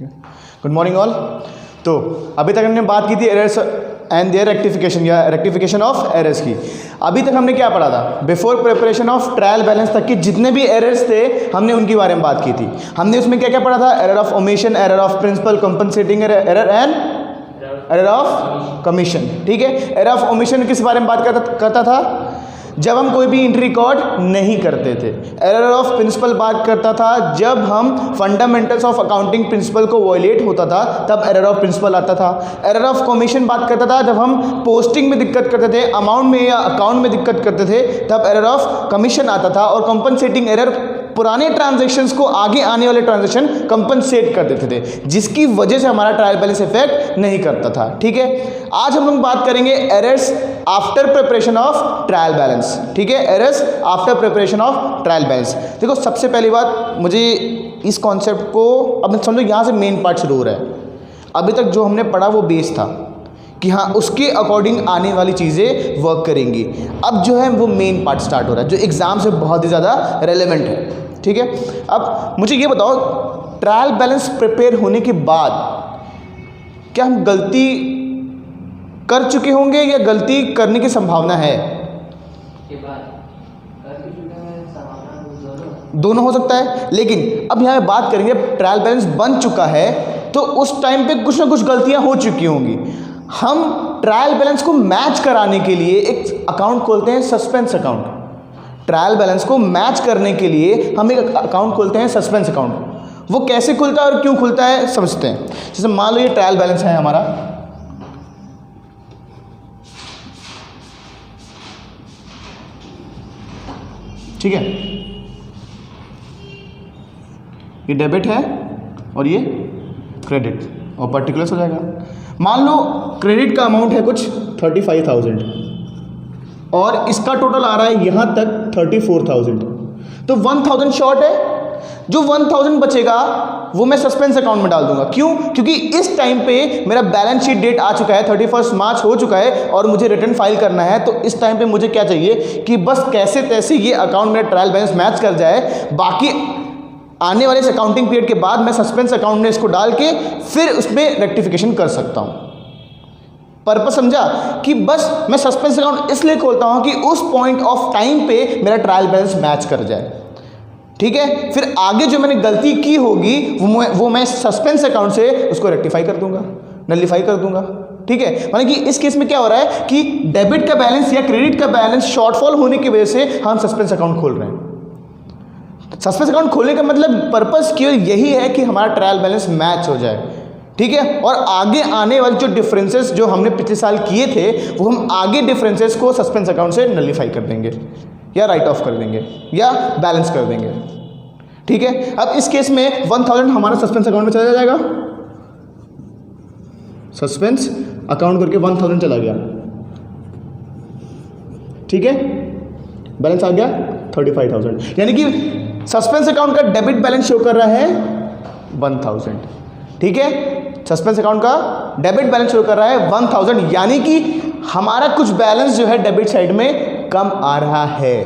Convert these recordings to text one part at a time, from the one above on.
Good morning all. तो अभी तक हमने बात की थी एरर्स एंड देयर रेक्टिफिकेशन या रेक्टिफिकेशन ऑफ एरर्स की। अभी तक हमने क्या पढ़ा था? Before preparation of trial balance तक के जितने भी एरर्स थे हमने उनके बारे में बात की थी। हमने उसमें क्या क्या पढ़ा था? Error of omission, error of principle, compensating error and error of commission. ठीक है, एरर ऑफ ओमिशन किस बारे में बात करता था? जब हम कोई भी एंट्री रिकॉर्ड नहीं करते थे। एरर ऑफ प्रिंसिपल बात करता था जब हम फंडामेंटल्स ऑफ अकाउंटिंग प्रिंसिपल को वॉयलेट होता था तब एरर ऑफ प्रिंसिपल आता था। एरर ऑफ कमीशन बात करता था जब हम पोस्टिंग में दिक्कत करते थे, अमाउंट में या अकाउंट में दिक्कत करते थे, तब एरर ऑफ कमीशन आता था। और कंपनसेटिंग एरर पुराने ट्रांजैक्शंस को आगे आने वाले ट्रांजैक्शन कंपनसेट कर देते थे, जिसकी वजह से हमारा ट्रायल बैलेंस इफेक्ट नहीं करता था। ठीक है, आज हम लोग बात करेंगे errors after preparation of trial balance. ठीक है, errors after preparation of trial balance. देखो, सबसे पहली बात, मुझे इस कॉन्सेप्ट को अब समझो, यहाँ से मेन पार्ट शुरू हो रहा है। अभी तक जो हमने पढ़ा वो बेस था कि हाँ उसके अकॉर्डिंग आने वाली चीज़ें वर्क करेंगी। अब जो है वो मेन पार्ट स्टार्ट हो रहा है जो एग्जाम से बहुत ही ज़्यादा रेलेवेंट है। ठीक है, अब मुझे ये बताओ, ट्रायल बैलेंस प्रिपेयर होने के बाद क्या हम गलती कर चुके होंगे या गलती करने की संभावना है? दोनों हो सकता है, लेकिन अब यहाँ बात करेंगे ट्रायल बैलेंस बन चुका है तो उस टाइम पे कुछ ना कुछ गलतियां हो चुकी होंगी। हम ट्रायल बैलेंस को मैच कराने के लिए एक अकाउंट खोलते हैं, सस्पेंस अकाउंट। ट्रायल बैलेंस को मैच करने के लिए हम एक अकाउंट खोलते हैं, सस्पेंस अकाउंट। वो कैसे खुलता है और क्यों खुलता है समझते हैं। जैसे मान लो ये ट्रायल बैलेंस है हमारा, ठीक है, ये डेबिट है और ये क्रेडिट, और पर्टिकुलर्स हो जाएगा। मान लो क्रेडिट का अमाउंट है कुछ 35,000 और इसका टोटल आ रहा है यहां तक 34,000, तो 1,000 शॉर्ट है। जो 1,000 बचेगा वो मैं सस्पेंस अकाउंट में डाल दूंगा। क्यों? क्योंकि इस टाइम पे मेरा बैलेंस शीट डेट आ चुका है, 31 मार्च हो चुका है और मुझे रिटर्न फाइल करना है। तो इस टाइम पे मुझे क्या चाहिए कि बस कैसे तैसे ये अकाउंट मेरा ट्रायल बैलेंस मैच कर जाए। बाकी आने वाले इस अकाउंटिंग पीरियड के बाद मैं सस्पेंस अकाउंट में इसको डाल के फिर उसमें रेक्टिफिकेशन कर सकता हूं। पर्पस समझा? कि बस मैं सस्पेंस अकाउंट इसलिए खोलता हूं कि उस पॉइंट ऑफ टाइम पे मेरा ट्रायल बैलेंस मैच कर जाए। ठीक है, फिर आगे जो मैंने गलती की होगी वो मैं सस्पेंस अकाउंट से उसको रेक्टिफाई कर दूंगा, नलिफाई कर दूंगा। ठीक है, माने कि इस केस में क्या हो रहा है कि डेबिट का बैलेंस या क्रेडिट का बैलेंस शॉर्टफॉल होने की वजह से हम सस्पेंस अकाउंट खोल रहे हैं। सस्पेंस अकाउंट खोलने का मतलब पर्पस केवल यही है कि हमारा ट्रायल बैलेंस मैच हो जाए। ठीक है, और आगे आने वाले जो डिफरेंसेस जो हमने पिछले साल किए थे वो हम आगे डिफरेंसेस को सस्पेंस अकाउंट से नलिफाई कर देंगे या राइट ऑफ कर देंगे या बैलेंस कर देंगे। ठीक है, अब इस केस में 1,000 हमारा सस्पेंस अकाउंट में चला जाएगा, सस्पेंस अकाउंट करके 1,000 चला गया। ठीक है, बैलेंस आ गया 35,000, यानी कि सस्पेंस अकाउंट का डेबिट बैलेंस शो कर रहा है 1,000। ठीक है, सस्पेंस अकाउंट का डेबिट बैलेंस शो कर रहा है 1,000, यानी कि हमारा कुछ बैलेंस जो है डेबिट साइड में कम आ रहा है।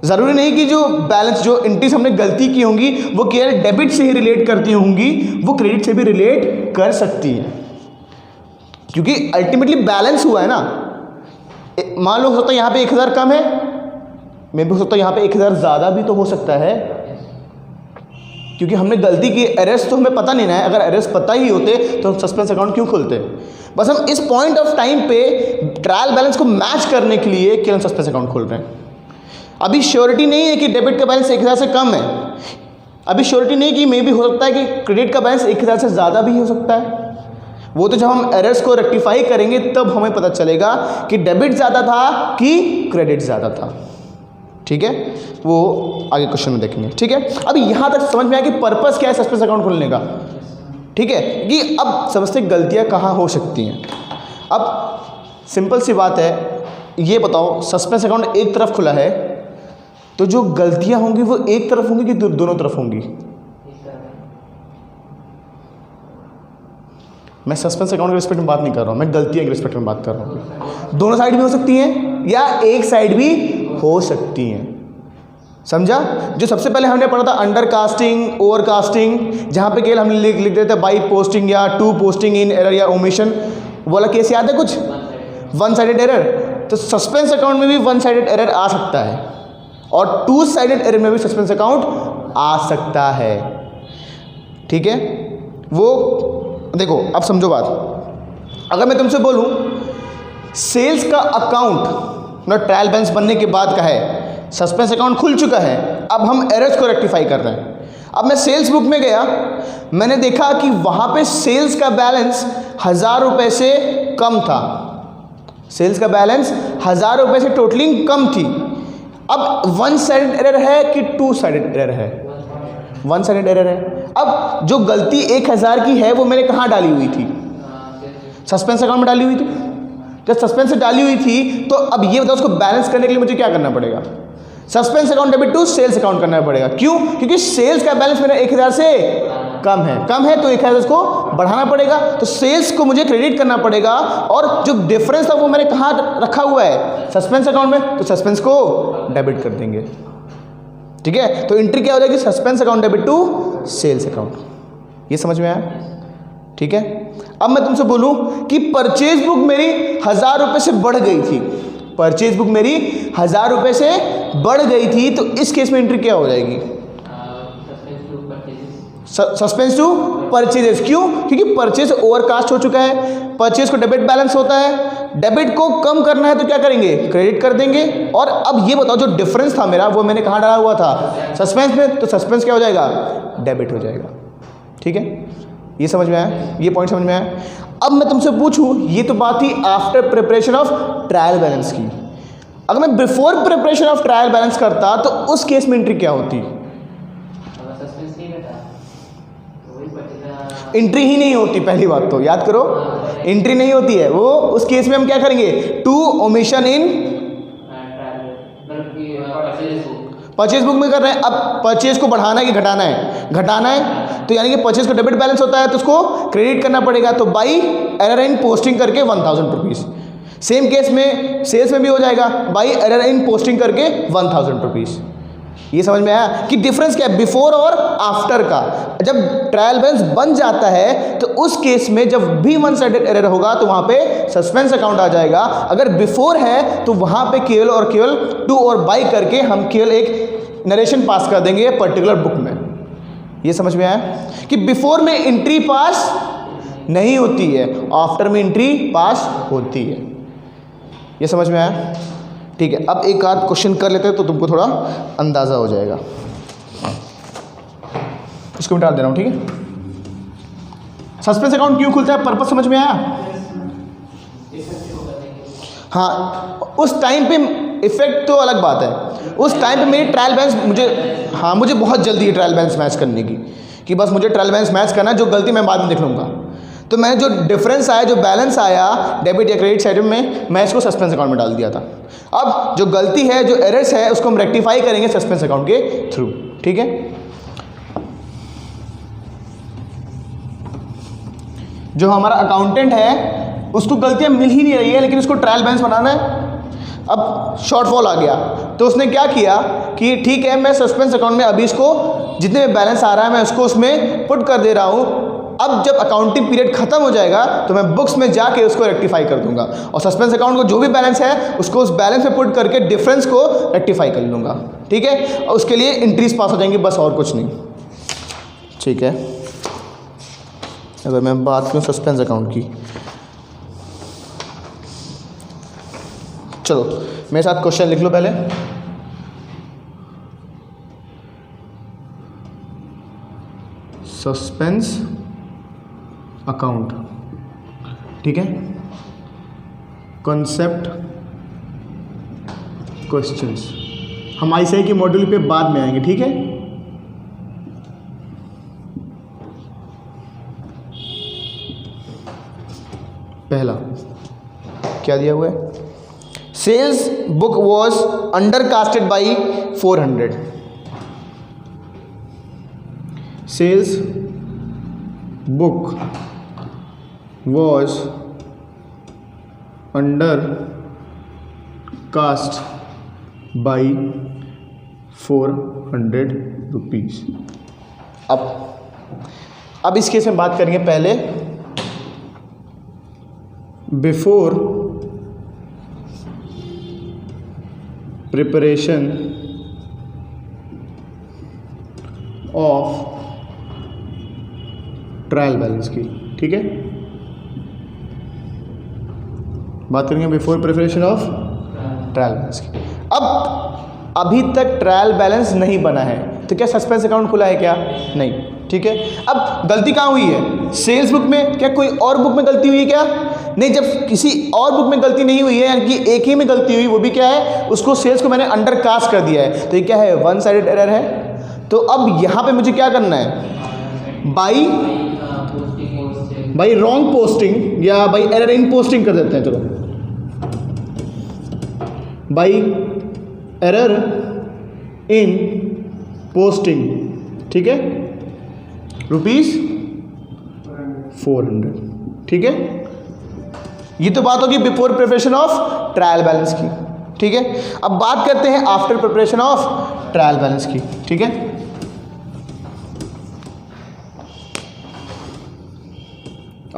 जरूरी नहीं कि जो बैलेंस जो एंट्रीज हमने गलती की होंगी वो केवल डेबिट से ही रिलेट करती होंगी, वो क्रेडिट से भी रिलेट कर सकती है, क्योंकि अल्टीमेटली बैलेंस हुआ है ना। मान लो हो सकता है यहाँ पे 1,000 कम है, मैं भी हो सकता है यहाँ पे 1,000 ज़्यादा भी तो हो सकता है, क्योंकि हमने गलती की। एरर्स तो हमें पता नहीं ना है, अगर एरर्स पता ही होते तो हम सस्पेंस अकाउंट क्यों खोलते? बस हम इस पॉइंट ऑफ टाइम पे ट्रायल बैलेंस को मैच करने के लिए केवल सस्पेंस अकाउंट खोल रहे हैं। अभी श्योरिटी नहीं है कि डेबिट का बैलेंस 1,000 से कम है, अभी श्योरिटी नहीं कि मे भी हो सकता है कि क्रेडिट का बैलेंस 1,000 से ज़्यादा भी हो सकता है। वो तो जब हम एरर्स को रेक्टिफाई करेंगे तब हमें पता चलेगा कि डेबिट ज़्यादा था कि क्रेडिट ज़्यादा था। ठीक है, वो आगे क्वेश्चन में देखेंगे। ठीक है, अब यहाँ तक समझ में आया कि पर्पस क्या है सस्पेंस अकाउंट खोलने का। ठीक है, कि अब समझते गलतियाँ कहाँ हो सकती हैं। अब सिंपल सी बात है, ये बताओ सस्पेंस अकाउंट एक तरफ खुला है तो जो गलतियाँ होंगी वो एक तरफ होंगी कि दोनों तरफ होंगी? मैं सस्पेंस अकाउंट के रिस्पेक्ट में बात नहीं कर रहा हूँ, मैं गलतियों के रिस्पेक्ट में बात कर रहा हूँ। दोनों साइड भी हो सकती हैं या एक साइड भी हो सकती हैं। समझा? जो सबसे पहले हमने पढ़ा था अंडर कास्टिंग, ओवर कास्टिंग, जहाँ पे केवल हम लिख देते बाई पोस्टिंग या टू पोस्टिंग इन एरर या ओमिशन, वाला केस याद है कुछ? One sided error. तो सस्पेंस अकाउंट में भी वन साइडेड एरर आ सकता है और टू साइडेड एरर में भी सस्पेंस अकाउंट आ सकता है। ठीक है, वो देखो अब समझो बात। अगर मैं तुमसे बोलूं सेल्स का अकाउंट ना ट्रायल बैलेंस बनने के बाद का है, सस्पेंस अकाउंट खुल चुका है, अब हम एरर्स को रेक्टिफाई कर रहे हैं। अब मैं सेल्स बुक में गया, मैंने देखा कि वहां पे सेल्स का बैलेंस 1000 रुपये से कम था। सेल्स का बैलेंस 1000 रुपये से टोटलिंग कम थी। अब वन साइडेड एरर है कि टू साइडेड एरर है? वन साइडेड एरर है। अब जो गलती 1000 की है वो मैंने कहाँ डाली हुई थी? सस्पेंस अकाउंट में डाली हुई थी। जब सस्पेंस से डाली हुई थी तो अब ये बताओ उसको बैलेंस करने के लिए मुझे क्या करना पड़ेगा? Suspense account debit to sales account करना पड़ेगा। क्यों? क्योंकि सेल्स का बैलेंस मेरा 1000 से कम है तो 1000 उसको बढ़ाना पड़ेगा, तो सेल्स को मुझे क्रेडिट करना पड़ेगा और जो डिफरेंस था वो मैंने कहाँ रखा हुआ है? सस्पेंस अकाउंट में, तो सस्पेंस को डेबिट कर देंगे। ठीक है, तो एंट्री क्या हो जाएगी? Suspense account debit to sales account. ये समझ में आया? ठीक है, अब मैं तुमसे बोलूं कि परचेज बुक मेरी 1000 रुपये से बढ़ गई थी, परचेज बुक मेरी 1000 रुपये से बढ़ गई थी, तो इस केस में एंट्री क्या हो जाएगी? Suspense to purchases. क्यों? क्योंकि परचेज ओवरकास्ट हो चुका है, परचेज को डेबिट बैलेंस होता है, डेबिट को कम करना है तो क्या करेंगे? क्रेडिट कर देंगे। और अब ये बताओ जो डिफरेंस था मेरा वो मैंने कहाँ डाला हुआ था? सस्पेंस में, तो सस्पेंस क्या हो जाएगा? डेबिट हो जाएगा। ठीक है, ये समझ में आया? ये पॉइंट समझ में आया? अब मैं तुमसे पूछूं, ये तो बात थी after preparation of trial balance की। अगर मैं before preparation of trial balance करता तो उस केस में एंट्री क्या होती? एंट्री ही नहीं होती। पहली बात तो याद करो, एंट्री नहीं होती है वो। उस केस में हम क्या करेंगे? To omission in purchase book में कर रहे हैं। अब परचेज को बढ़ाना है कि घटाना है? घटाना है, तो यानी कि परचेज को डेबिट बैलेंस होता है तो उसको क्रेडिट करना पड़ेगा। तो बाई एरर इन पोस्टिंग करके 1000 रुपीज़। सेम केस में सेल्स में भी हो जाएगा, बाई एरर इन पोस्टिंग करके 1000 रुपीज़। ये समझ में आया कि डिफरेंस क्या है बिफोर और आफ्टर का? जब ट्रायल बैलेंस बन जाता है तो उस केस में जब भी वन साइडेड एरर होगा तो वहाँ पे सस्पेंस अकाउंट आ जाएगा। अगर बिफोर है तो वहाँ पे केवल और केवल टू और बाई करके हम केवल एक नरेशन पास कर देंगे पर्टिकुलर बुक में। ये समझ में आया कि बिफोर में एंट्री पास नहीं होती है, आफ्टर में एंट्री पास होती है। ये समझ में आया? ठीक है, अब एक आध क्वेश्चन कर लेते हैं तो तुमको थोड़ा अंदाज़ा हो जाएगा। इसको मिटा दे रहा हूँ। ठीक है, सस्पेंस अकाउंट क्यों खुलता है? पर्पस समझ में आया? हाँ, उस टाइम पे इफेक्ट तो अलग बात है। उस टाइम पे मेरी ट्रायल बैलेंस मुझे बहुत जल्दी है ट्रायल बैलेंस मैच करने की, कि बस मुझे ट्रायल बैलेंस मैच करना है, जो गलती मैं बाद में देख लूँगा। तो मैंने जो डिफरेंस आया, जो बैलेंस आया डेबिट या क्रेडिट साइड में, मैं इसको सस्पेंस अकाउंट में डाल दिया था। अब जो गलती है, जो एरर्स है, उसको हम रेक्टिफाई करेंगे सस्पेंस अकाउंट के थ्रू। ठीक है, जो हमारा अकाउंटेंट है उसको गलतियां मिल ही नहीं रही है, लेकिन उसको ट्रायल बैलेंस बनाना है। अब शॉर्टफॉल आ गया तो उसने क्या किया कि ठीक है, मैं सस्पेंस अकाउंट में अभी इसको जितने में बैलेंस आ रहा है मैं उसको उसमें पुट कर दे रहा हूँ। अब जब अकाउंटिंग पीरियड खत्म हो जाएगा तो मैं बुक्स में जाके उसको रेक्टिफाई कर दूंगा और सस्पेंस अकाउंट को जो भी बैलेंस है उसको उस बैलेंस में पुट करके डिफरेंस को रेक्टिफाई कर लूँगा। ठीक है, और उसके लिए एंट्रीज पास हो जाएंगी, बस और कुछ नहीं। ठीक है, अगर मैं बात करूँ सस्पेंस अकाउंट की, चलो मेरे साथ क्वेश्चन लिख लो पहले। सस्पेंस अकाउंट, ठीक है, कॉन्सेप्ट क्वेश्चंस हम आईसीआई के मॉड्यूल पे बाद में आएंगे। ठीक है, पहला क्या दिया हुआ है? Sales book was undercasted by 400। सेल्स बुक was under cast by 400 rupees. अब इस केस में बात करेंगे पहले before preparation of trial balance की। ठीक है, बात करेंगे before preparation of trial balance की। अब अभी तक ट्रायल बैलेंस नहीं बना है तो क्या सस्पेंस अकाउंट खुला है क्या? नहीं। ठीक है, अब गलती कहाँ हुई है? सेल्स बुक में? क्या कोई और बुक में गलती हुई है क्या? नहीं, जब किसी और बुक में गलती नहीं हुई है, यानी कि एक ही में गलती हुई, वो भी क्या है, उसको सेल्स को मैंने अंडर कास्ट कर दिया है, तो ये क्या है, वन साइडेड एरर है। तो अब यहाँ पे मुझे क्या करना है, बाई रॉन्ग पोस्टिंग या बाई एरर इन पोस्टिंग कर देते हैं, चलो बाई एरर इन पोस्टिंग। ठीक है, ₹400। ठीक है, ये तो बात होगी before preparation of trial balance की। ठीक है, अब बात करते हैं after preparation of trial balance की। ठीक है,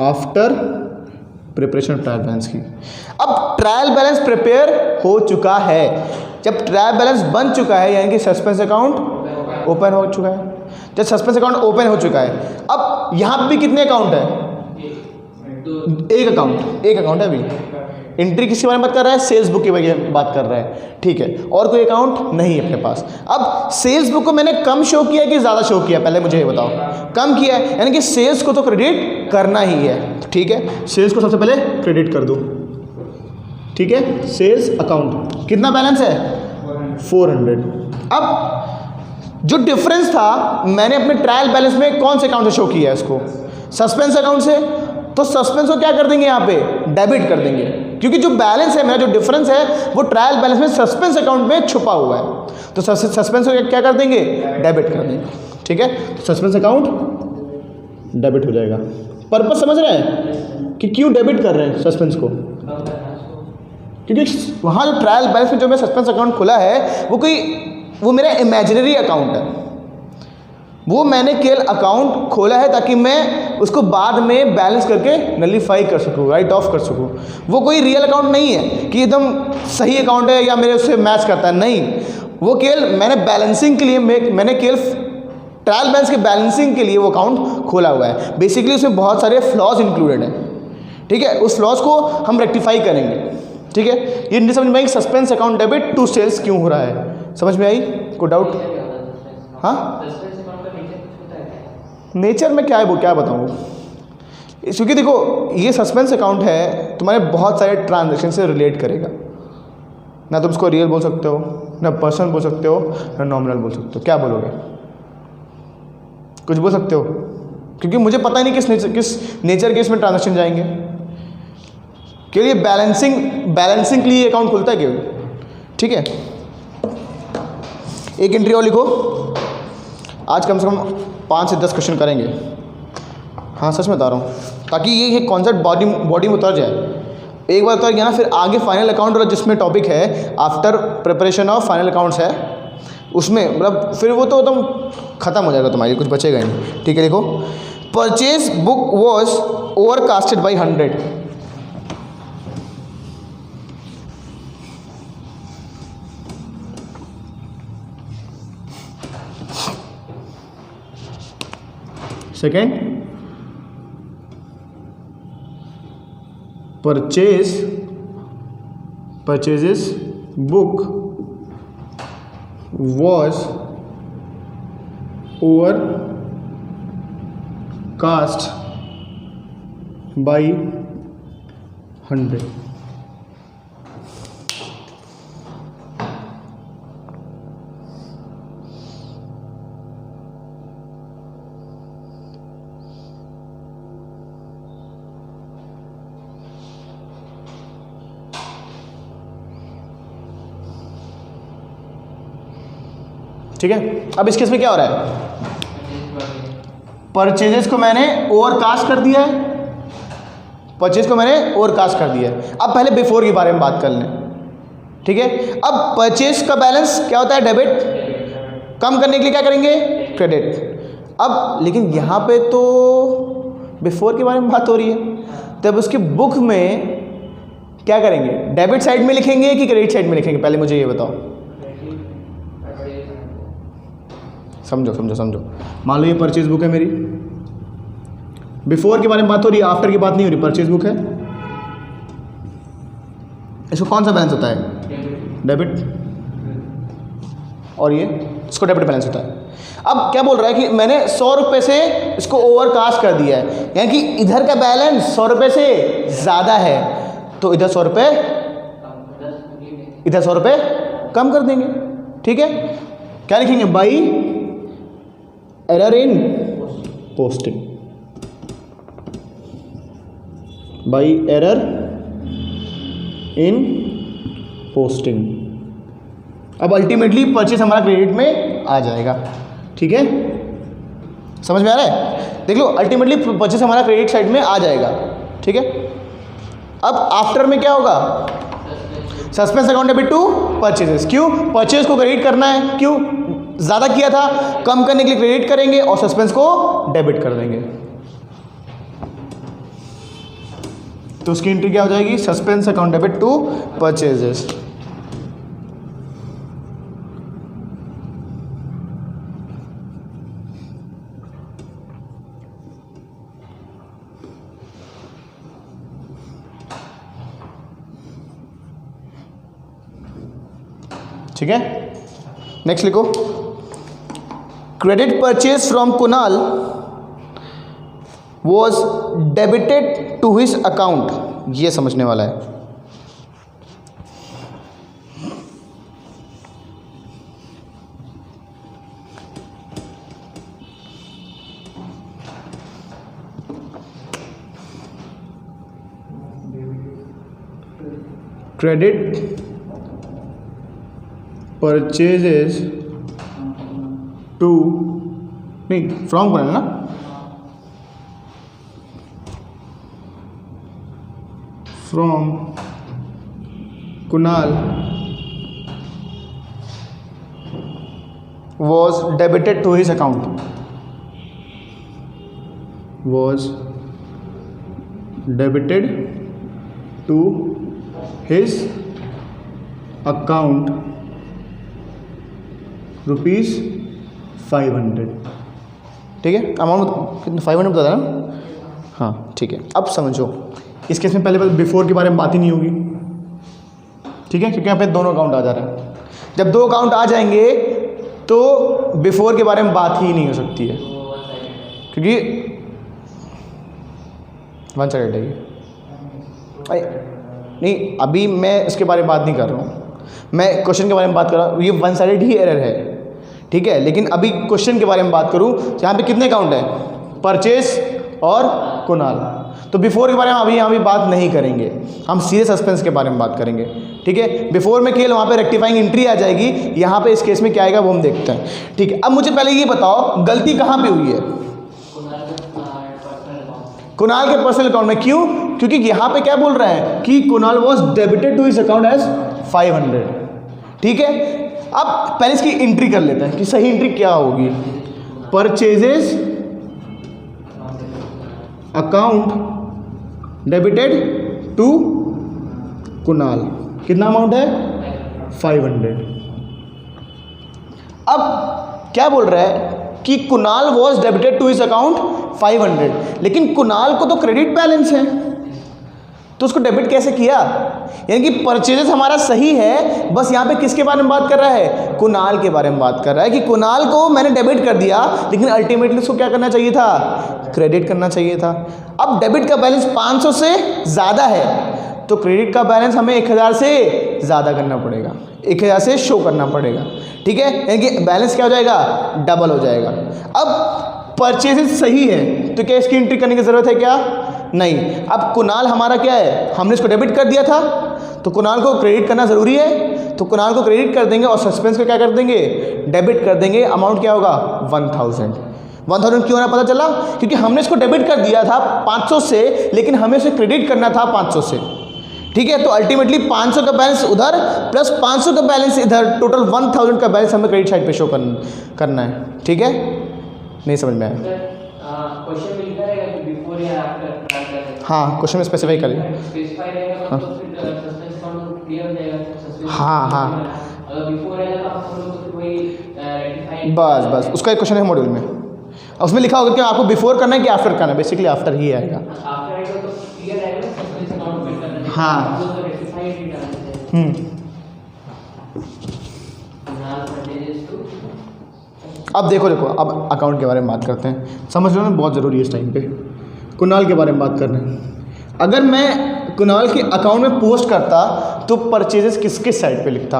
after preparation of trial balance की। अब ट्रायल बैलेंस प्रिपेयर हो चुका है, जब ट्रायल बैलेंस बन चुका है यानी कि सस्पेंस अकाउंट ओपन हो चुका है, जब सस्पेंस अकाउंट ओपन हो चुका है, अब यहाँ भी कितने अकाउंट है, एक अकाउंट है। अभी एंट्री किसके बारे में बात कर रहा है, सेल्स बुक की बात कर रहा है। ठीक है, और कोई अकाउंट नहीं है अपने पास। अब सेल्स बुक को मैंने कम शो किया कि ज़्यादा शो किया, पहले मुझे ये बताओ। कम किया है, यानी कि सेल्स को तो क्रेडिट करना ही है। ठीक है, सेल्स को सबसे पहले क्रेडिट कर दो। ठीक है, सेल्स अकाउंट कितना बैलेंस है, 400। अब जो डिफरेंस था मैंने अपने ट्रायल बैलेंस में कौन से अकाउंट से शो किया है इसको, सस्पेंस अकाउंट से, तो सस्पेंस को क्या कर देंगे, यहाँ पे डेबिट कर देंगे, क्योंकि जो बैलेंस है मेरा, जो डिफरेंस है वो ट्रायल बैलेंस में सस्पेंस अकाउंट में छुपा हुआ है, तो सस्पेंस को क्या कर देंगे, डेबिट कर देंगे। ठीक है, तो सस्पेंस अकाउंट डेबिट हो जाएगा। पर्पस समझ रहे हैं कि क्यों डेबिट कर रहे हैं सस्पेंस को, क्योंकि वहाँ जो ट्रायल बैलेंस में जो मेरा सस्पेंस अकाउंट खुला है वो मेरा इमेजिनरी अकाउंट है, वो मैंने केवल अकाउंट खोला है ताकि मैं उसको बाद में बैलेंस करके नलीफाई कर सकूँ, राइट ऑफ कर सकूँ। वो कोई रियल अकाउंट नहीं है कि एकदम सही अकाउंट है या मेरे उससे मैच करता है, नहीं। वो केवल मैंने बैलेंसिंग के लिए मैंने केवल ट्रायल बैलेंस के बैलेंसिंग के लिए वो अकाउंट खोला हुआ है। बेसिकली उसमें बहुत सारे फ्लॉज इंक्लूडेड हैं। ठीक है, उस फ्लॉज को हम रेक्टिफाई करेंगे। ठीक है, ये नहीं समझ में आई suspense account debit to sales क्यों हो रहा है, समझ में आई, कोई डाउट? हाँ, नेचर में क्या है वो क्या बताऊँ, क्योंकि देखो ये सस्पेंस अकाउंट है, तुम्हारे बहुत सारे ट्रांजैक्शन से रिलेट करेगा ना, तुम उसको रियल बोल सकते हो, ना पर्सनल बोल सकते हो, ना नॉमिनल बोल सकते हो। क्या बोलोगे, कुछ बोल सकते हो, क्योंकि मुझे पता ही नहीं किस नेचर के इसमें ट्रांजैक्शन जाएंगे। के लिए बैलेंसिंग के लिए अकाउंट खुलता है केवल। ठीक है, एक एंट्री और लिखो, आज कम से कम 5 से 10 क्वेश्चन करेंगे। हाँ सच में बता रहा हूँ, ताकि ये कॉन्सेप्ट बॉडी में उतर जाए। एक बार उतर गया ना, फिर आगे फाइनल अकाउंट वाला जिसमें टॉपिक है after preparation of final accounts है, उसमें मतलब फिर वो तो एकदम खत्म हो जाएगा तुम्हारी, कुछ बचेगा ही नहीं। ठीक है, देखो, purchase book was overcasted by 100। Second, purchases book was overcast by 100। ठीक है, अब इस केस में क्या हो रहा है, परचेजेस को मैंने ओवरकास्ट कर दिया है, अब पहले बिफोर के बारे में बात कर लें। ठीक है, अब परचेज का बैलेंस क्या होता है, डेबिट, कम करने के लिए क्या करेंगे, क्रेडिट। अब लेकिन यहाँ पे तो बिफोर के बारे में बात हो रही है, तब उसकी बुक में क्या करेंगे, डेबिट साइड में लिखेंगे कि क्रेडिट साइड में लिखेंगे, पहले मुझे ये बताओ। समझो समझो समझो, मान लो ये परचेज बुक है मेरी, बिफोर के बारे में बात हो रही है, आफ्टर की बात नहीं हो रही, परचेज बुक है। इसको कौन सा बैलेंस होता है, डेबिट, और ये इसको डेबिट बैलेंस होता है। अब क्या बोल रहा है कि मैंने 100 रुपये से इसको ओवरकास्ट कर दिया है, यानी कि इधर का बैलेंस 100 रुपये से ज़्यादा है, तो इधर 100 रुपये, इधर 100 रुपये कम कर देंगे। ठीक है, क्या लिखेंगे, by error in posting, by error in posting. अब अल्टीमेटली परचेस हमारा क्रेडिट में आ जाएगा। ठीक है, समझ में आ रहा है, देख लो, अल्टीमेटली परचेस हमारा क्रेडिट साइड में आ जाएगा। ठीक है, अब आफ्टर में क्या होगा, suspense account debit to purchases. क्यों, परचेज को क्रेडिट करना है, क्यों, ज़्यादा किया था, कम करने के लिए क्रेडिट करेंगे और सस्पेंस को डेबिट कर देंगे। तो उसकी एंट्री क्या हो जाएगी, suspense account debit to purchases. ठीक है, नेक्स्ट लिखो, credit purchase from Kunal was debited to his account. ये समझने वाला है। क्रेडिट परचेजेस टू, नहीं, फ्रॉम कुणाल ना, from Kunal was debited to his account, was debited to his account rupees 500। ठीक है, अमाउंट कितना, 500 बता ना, हाँ ठीक है। अब समझो, इस केस में पहले बिफोर के बारे में बात ही नहीं होगी। ठीक है, क्योंकि यहाँ पे दोनों अकाउंट आ जा रहा है। जब दो अकाउंट आ जाएंगे तो बिफोर के बारे में बात ही नहीं हो सकती है, क्योंकि वन साइड है ये। नहीं, अभी मैं इसके बारे में बात नहीं कर रहा हूँ, मैं क्वेश्चन के बारे में बात कर रहा हूँ। ये वन साइडेड ही एरर है, ठीक है। लेकिन अभी क्वेश्चन के बारे में बात करूँ, यहाँ पे कितने अकाउंट हैं, परचेस और कुणाल। तो बिफोर के बारे में अभी यहाँ भी बात नहीं करेंगे, हम सीधे सस्पेंस के बारे में बात करेंगे। ठीक है, बिफोर में केवल वहाँ पे रेक्टिफाइंग एंट्री आ जाएगी, यहाँ पे इस केस में क्या आएगा वो हम देखते हैं। ठीक है, अब मुझे पहले ये बताओ गलती कहाँ पे हुई है, कुणाल के पर्सनल अकाउंट में। क्यों? क्योंकि यहाँ पे क्या बोल रहा है कि Kunal was debited to his account as 500। ठीक है, अब पहले इसकी एंट्री कर लेते हैं कि सही एंट्री क्या होगी। Purchases account debited to Kunal, कितना अमाउंट है, 500। अब क्या बोल रहा है कि Kunal was debited to his account 500, लेकिन कुणाल को तो क्रेडिट बैलेंस है, तो उसको डेबिट कैसे किया? यानी कि परचेजेस हमारा सही है, बस यहाँ पे किसके बारे में बात कर रहा है, कुणाल के बारे में बात कर रहा है कि कुणाल को मैंने डेबिट कर दिया, लेकिन अल्टीमेटली उसको क्या करना चाहिए था, क्रेडिट करना चाहिए था। अब डेबिट का बैलेंस 500 से ज़्यादा है, तो क्रेडिट का बैलेंस हमें 1000 से ज़्यादा करना पड़ेगा, 1000 से शो करना पड़ेगा। ठीक है, यानी कि बैलेंस क्या हो जाएगा, डबल हो जाएगा। अब परचेजेस सही है, तो क्या इसकी एंट्री करने की ज़रूरत है क्या? नहीं। अब कुणाल हमारा क्या है, हमने इसको डेबिट कर दिया था, तो कुणाल को क्रेडिट करना ज़रूरी है, तो कुणाल को क्रेडिट कर देंगे और सस्पेंस को क्या कर देंगे, डेबिट कर देंगे। अमाउंट क्या होगा, 1000। 1000 क्यों होना पता चला, क्योंकि हमने इसको डेबिट कर दिया था 500 से, लेकिन हमें इसे क्रेडिट करना था 500 से। ठीक है, तो अल्टीमेटली 500 का बैलेंस उधर प्लस 500 का बैलेंस इधर, टोटल 1000 का बैलेंस हमें क्रेडिट साइड पे शो करना है। ठीक है, नहीं समझ में आया? क्वेश्चन में लिखा रहेगा कि बिफोर या आफ्टर। हाँ, क्वेश्चन में स्पेसिफाई करें। स्पेसिफाई रहेगा तो फिर सस्पेंस अकाउंट क्लियर हो जाएगा। हाँ, अगर बिफोर रहेगा तो हम लोग तो वही रेक्टिफाई। बस उसका एक क्वेश्चन है मॉड्यूल में, उसमें लिखा होगा कि आपको बिफोर करना है कि आफ्टर करना है। बेसिकली आफ्टर ही आएगा। आफ्टर आएगा तो क्लियर आएगा सस्पेंस अकाउंट फिर करना है। हाँ। तो रेक्टिफाई ही डालना है। अब देखो अब अकाउंट के बारे में बात करते हैं। समझ लो ना, बहुत ज़रूरी है इस टाइम पे। कुणाल के बारे में बात कर रहे हैं। अगर मैं कुणाल के अकाउंट में पोस्ट करता तो परचेजेस किस साइड पे लिखता?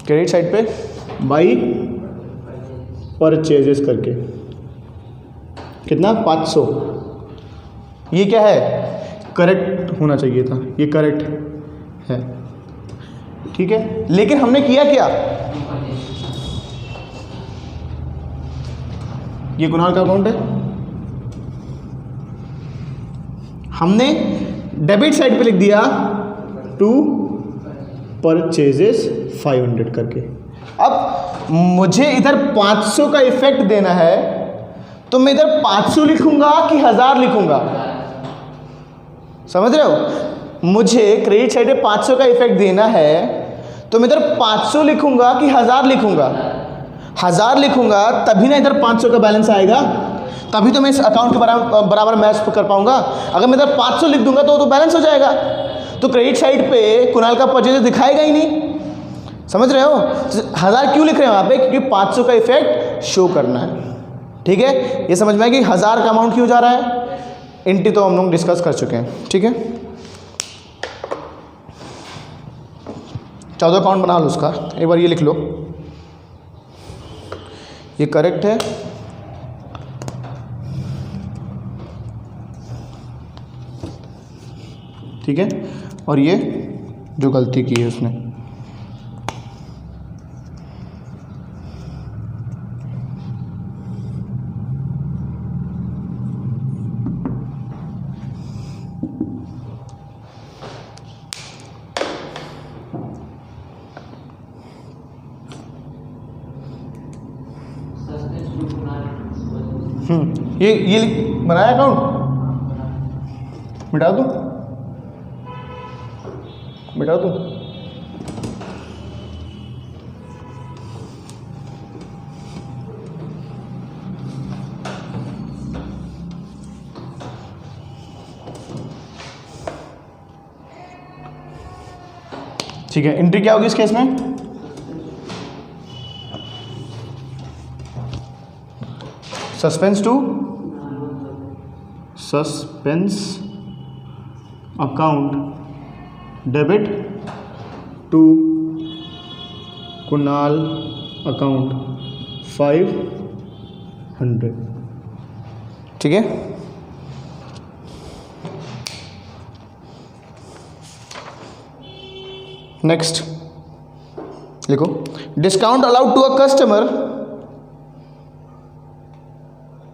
क्रेडिट साइड पे बाई परचेजेस करके। कितना? 500। ये क्या है? करेक्ट होना चाहिए था, ये करेक्ट है। ठीक है, लेकिन हमने किया क्या? ये कुणाल का अकाउंट है, हमने डेबिट साइड पे लिख दिया टू परचेजेस 500 करके। अब मुझे इधर 500 का इफेक्ट देना है तो मैं इधर 500 लिखूंगा कि 1000 लिखूंगा? समझ रहे हो? मुझे क्रेडिट साइड पे 500 का इफेक्ट देना है तो मैं इधर 500 लिखूंगा कि 1000 लिखूंगा? 1000 लिखूंगा तभी ना इधर 500 का बैलेंस आएगा, तभी तो मैं इस अकाउंट के बराबर मैच कर पाऊंगा। अगर मैं इधर 500 लिख दूंगा तो बैलेंस हो जाएगा। तो क्रेडिट साइड पे कुणाल का परचेज दिखाएगा ही नहीं। समझ रहे हो? 1000 क्यों लिख रहे हो यहाँ पे? क्योंकि 500 का इफेक्ट शो करना है। ठीक है, ये समझ में आया कि 1000 का अमाउंट क्यों जा रहा है? एंट्री तो हम लोग डिस्कस कर चुके हैं। ठीक है, 14 अकाउंट बना लो उसका। एक बार ये लिख लो, ये करेक्ट है। ठीक है, और ये जो गलती की है उसने। ये बनाया अकाउंट, मिटा दूँ? मिटा दूँ? ठीक है, एंट्री क्या होगी इस केस में? Suspense to suspense account debit to Kunal account 500। ठीक है, नेक्स्ट लिखो, discount allowed to a customer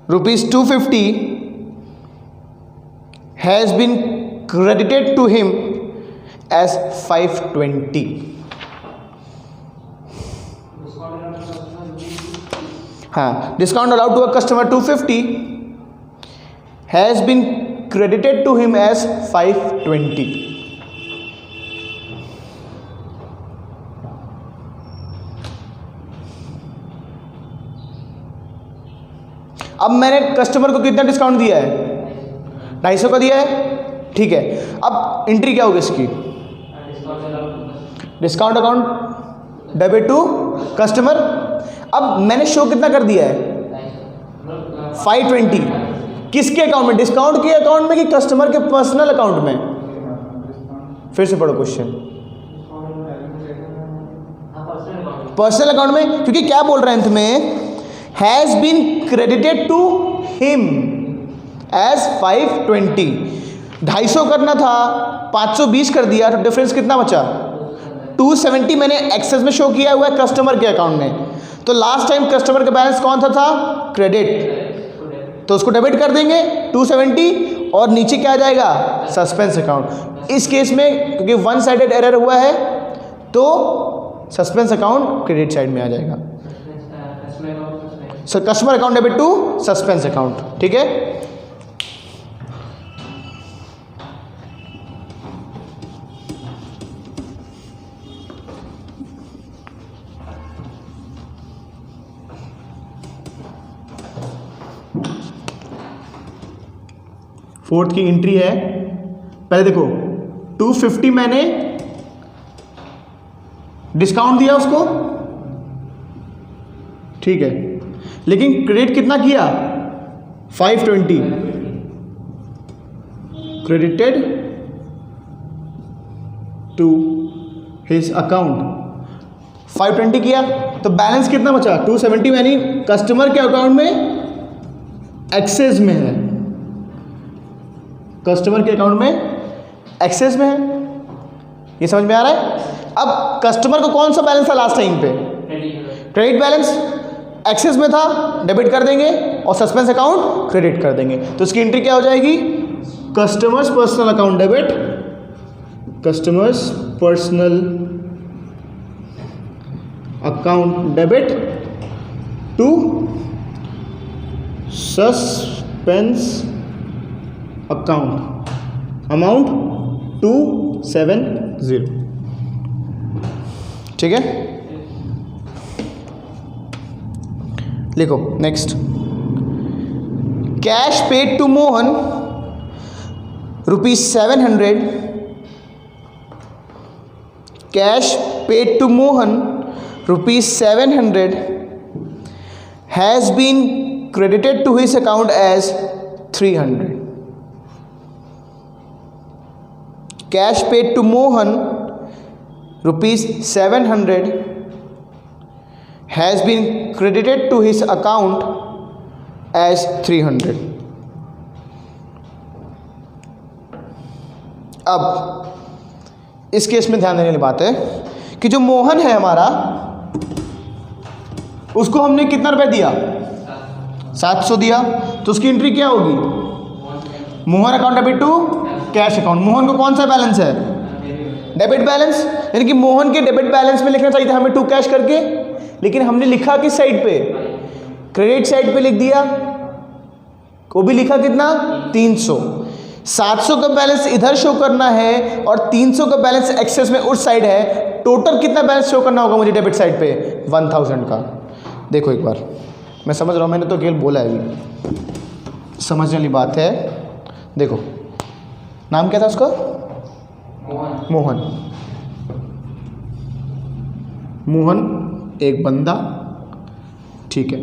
₹250 has been credited to him as 520. हाँ, discount allowed to a customer 250 has been credited to him as 520. अब मैंने customer को कितना discount दिया है? 250 का दिया है। ठीक है, अब एंट्री क्या होगी इसकी? Discount account debit to customer. अब मैंने शो कितना कर दिया है? 520। किसके अकाउंट में? डिस्काउंट के अकाउंट में कि कस्टमर के पर्सनल अकाउंट में? फिर से पढ़ो क्वेश्चन। पर्सनल अकाउंट में, क्योंकि क्या बोल रहे हैं अंत में? Has been credited to him as 520। 250 करना था, 520 कर दिया, तो डिफरेंस कितना बचा? 270 मैंने एक्सेस में शो किया हुआ है कस्टमर के अकाउंट में। तो लास्ट टाइम कस्टमर का बैलेंस कौन सा था? क्रेडिट, तो उसको डेबिट कर देंगे 270, और नीचे क्या आ जाएगा, सस्पेंस अकाउंट। इस केस में क्योंकि वन साइडेड एरर हुआ है तो सस्पेंस अकाउंट क्रेडिट साइड में आ जाएगा। So customer account debit to suspense account, ठीक है। फोर्थ की एंट्री है, पहले देखो 250 मैंने डिस्काउंट दिया उसको, ठीक है, लेकिन क्रेडिट कितना किया 520, क्रेडिटेड टू हिज अकाउंट 520 किया तो बैलेंस कितना बचा 270, यानी कस्टमर के अकाउंट में एक्सेस में है, कस्टमर के अकाउंट में एक्सेस में है। ये समझ में आ रहा है। अब कस्टमर को कौन सा बैलेंस था लास्ट टाइम पे, क्रेडिट बैलेंस, एक्सेस में था डेबिट कर देंगे और सस्पेंस अकाउंट क्रेडिट कर देंगे। तो इसकी एंट्री क्या हो जाएगी, customer's personal account debit, customer's personal account debit to suspense account, amount 270, ठीक है। लिखो next, cash paid to Mohan ₹700, cash paid to Mohan ₹700 has been credited to his account as 300. Cash paid to Mohan ₹700 has been credited to his account as 300. अब इस case में ध्यान देने वाली बात है कि जो मोहन है हमारा, उसको हमने कितना रुपए दिया 700 दिया, तो उसकी एंट्री क्या होगी, Mohan account debit to cash account. Mohan को कौन सा बैलेंस है, डेबिट बैलेंस, यानी कि मोहन के डेबिट बैलेंस में लिखना चाहिए था हमें टू कैश करके, लेकिन हमने लिखा किस साइड पे, क्रेडिट साइड पे लिख दिया। वो भी लिखा कितना 300, 700 का बैलेंस इधर शो करना है और 300 का बैलेंस एक्सेस में उस साइड है। टोटल कितना बैलेंस शो करना होगा मुझे डेबिट साइड पे 1000 का। देखो एक बार, मैं समझ रहा हूँ, मैंने तो केवल बोला है, अभी समझने वाली बात है। देखो नाम क्या था उसका, मोहन। मोहन एक बंदा, ठीक है।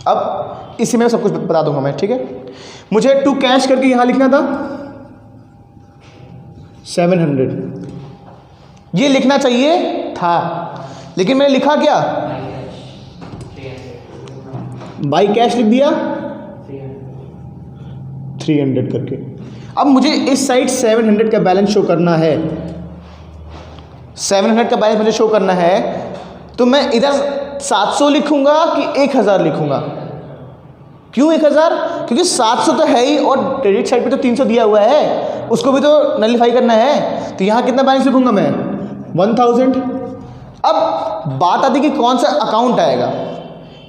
अब इसी में सब कुछ बता दूंगा मैं, ठीक है। मुझे टू कैश करके यहां लिखना था 700, ये लिखना चाहिए था, लेकिन मैंने लिखा क्या, बाई कैश लिख दिया 300 करके। अब मुझे इस साइड 700 का बैलेंस शो करना है, 700 का बैलेंस मुझे शो करना है, तो मैं इधर 700 लिखूंगा कि 1000 लिखूंगा। क्यों 1000, क्योंकि 700 तो है ही और क्रेडिट साइड पे तो 300 दिया हुआ है, उसको भी तो नलिफाई करना है। तो यहाँ कितना बैलेंस लिखूंगा मैं 1000। अब बात आती कि कौन सा अकाउंट आएगा।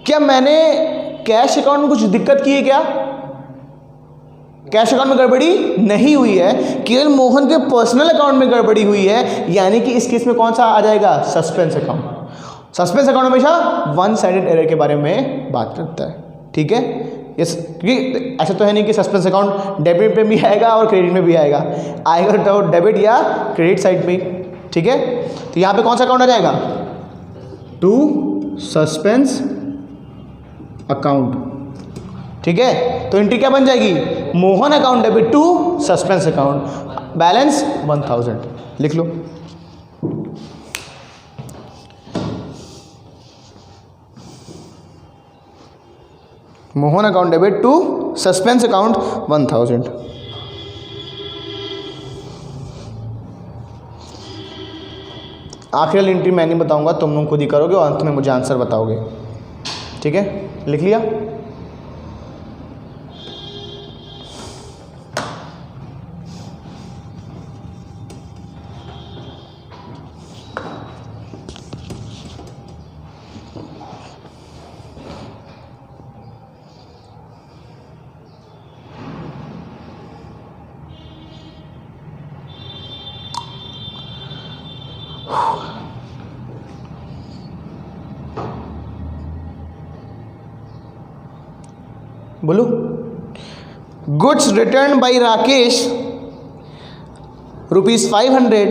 क्या मैंने कैश अकाउंट में कुछ दिक्कत की है क्या, कैश अकाउंट में गड़बड़ी नहीं हुई है, केवल मोहन के पर्सनल अकाउंट में गड़बड़ी हुई है, यानी कि इस केस में कौन सा आ जाएगा, सस्पेंस अकाउंट। सस्पेंस अकाउंट हमेशा वन साइडेड एरर के बारे में बात करता है, ठीक है। क्योंकि ऐसा तो है नहीं कि सस्पेंस अकाउंट डेबिट में भी आएगा और क्रेडिट में भी आएगा तो डेबिट या क्रेडिट साइड में, ठीक है। तो यहाँ पे कौन सा अकाउंट आ जाएगा, टू सस्पेंस अकाउंट, ठीक है। तो एंट्री क्या बन जाएगी, Mohan account debit to suspense account, balance 1000 लिख लो। Mohan account debit to suspense account 1000। आखिरी वाली एंट्री मैं नहीं बताऊंगा, तुम लोग खुद ही करोगे और अंत में मुझे आंसर बताओगे, ठीक है। लिख लिया, बोलो। Goods return by Rakesh ₹500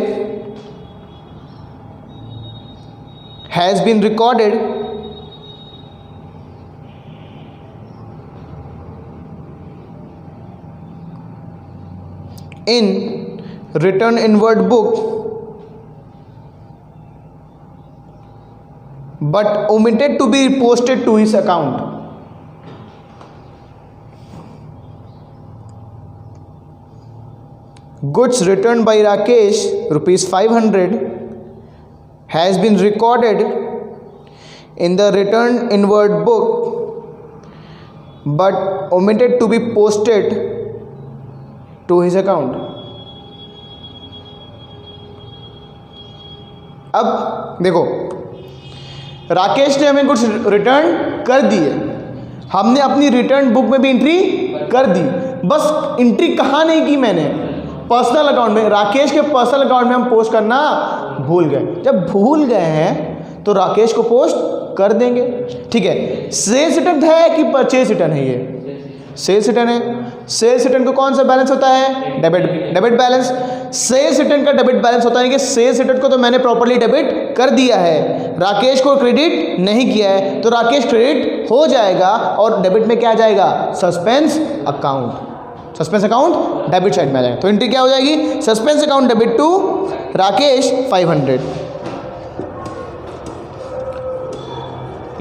has been recorded in return inward book but omitted to be posted to his account. Goods returned by Rakesh ₹500 has been recorded in the return inward book but omitted to be posted to his account. अब देखो, राकेश ने हमें कुछ return कर दिए, हमने अपनी return book में भी एंट्री कर दी, बस एंट्री कहाँ नहीं की मैंने, पर्सनल अकाउंट में। राकेश के पर्सनल अकाउंट में हम पोस्ट करना भूल गए। जब भूल गए हैं तो राकेश को पोस्ट कर देंगे, ठीक है। सेल्स रिटर्न है कि परचेज रिटर्न है? ये सेल्स रिटर्न है। सेल्स रिटर्न को कौन सा बैलेंस होता है? Debit balance. सेल्स रिटर्न का डेबिट बैलेंस होता है कि सेल्स रिटर्न को तो मैंने प्रॉपर्ली डेबिट कर दिया है, राकेश को क्रेडिट नहीं किया है, तो राकेश क्रेडिट हो जाएगा और डेबिट में क्या आ जाएगा? Suspense account. Suspense account debit side में आ जाएगा, तो एंट्री क्या हो जाएगी? Suspense account debit to Rakesh 500।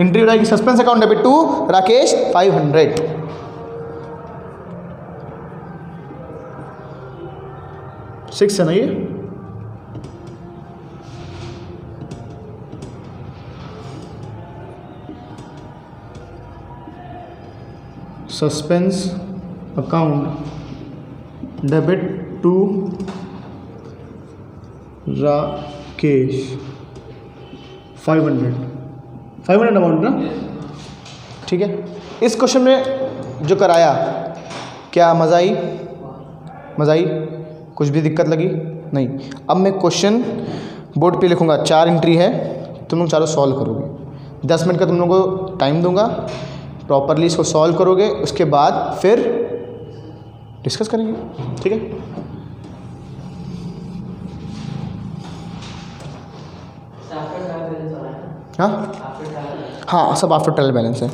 Entry हो जाएगी suspense account debit to Rakesh 500। Six है ना ये? Suspense account debit to Rakesh 500 amount ना, ठीक है। इस क्वेश्चन में जो कराया, क्या मज़ा आई? मज़ा आई? कुछ भी दिक्कत लगी? नहीं। अब मैं क्वेश्चन बोर्ड पे लिखूँगा, 4 एंट्री है, तुम लोग चारों सॉल्व करोगे। 10 मिनट का तुम लोगों को टाइम दूंगा, प्रॉपरली इसको सॉल्व करोगे, उसके बाद फिर डिस्कस करेंगे, ठीक है। हाँ, सब आफ्टर ट्रायल बैलेंस है।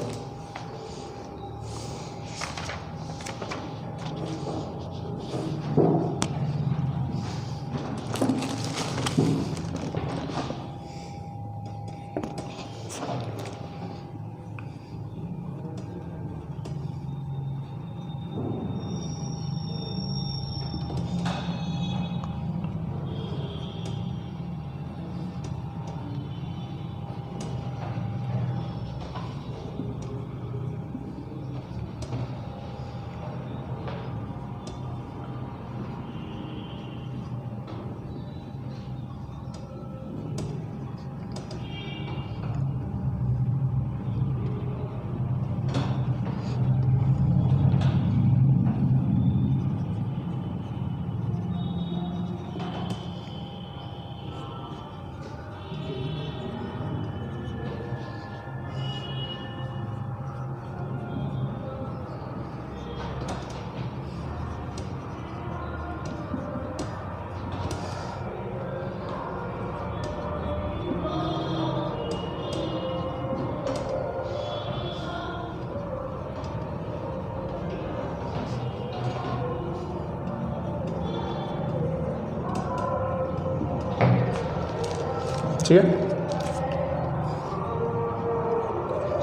ठीक है,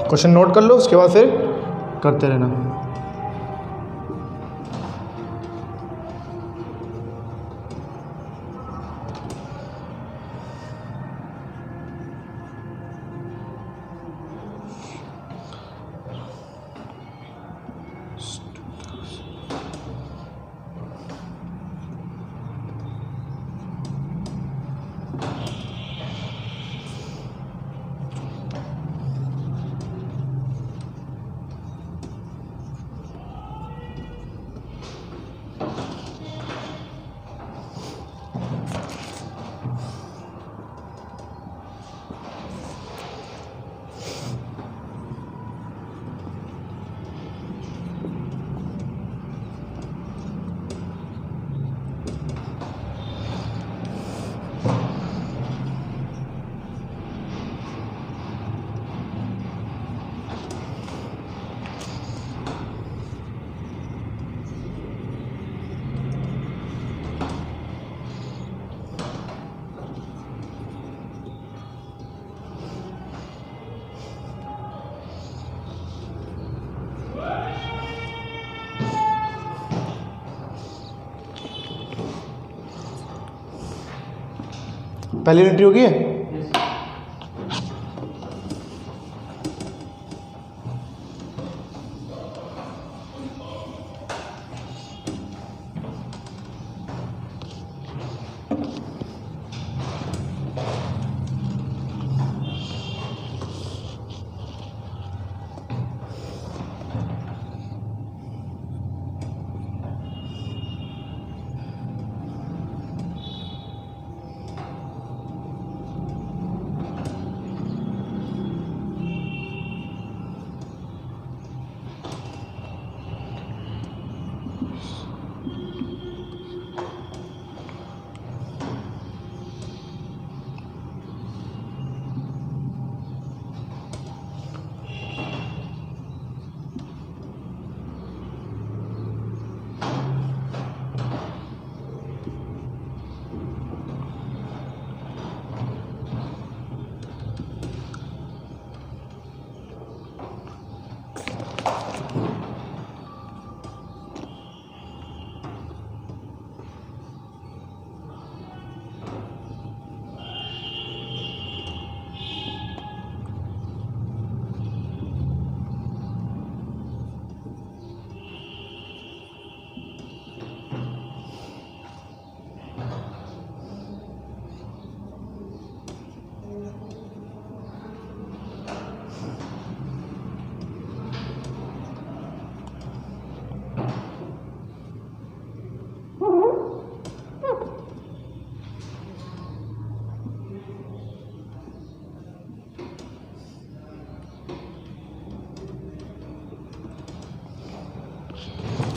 क्वेश्चन नोट कर लो, उसके बाद फिर करते रहना। पहली एंट्री होगी है। Yes.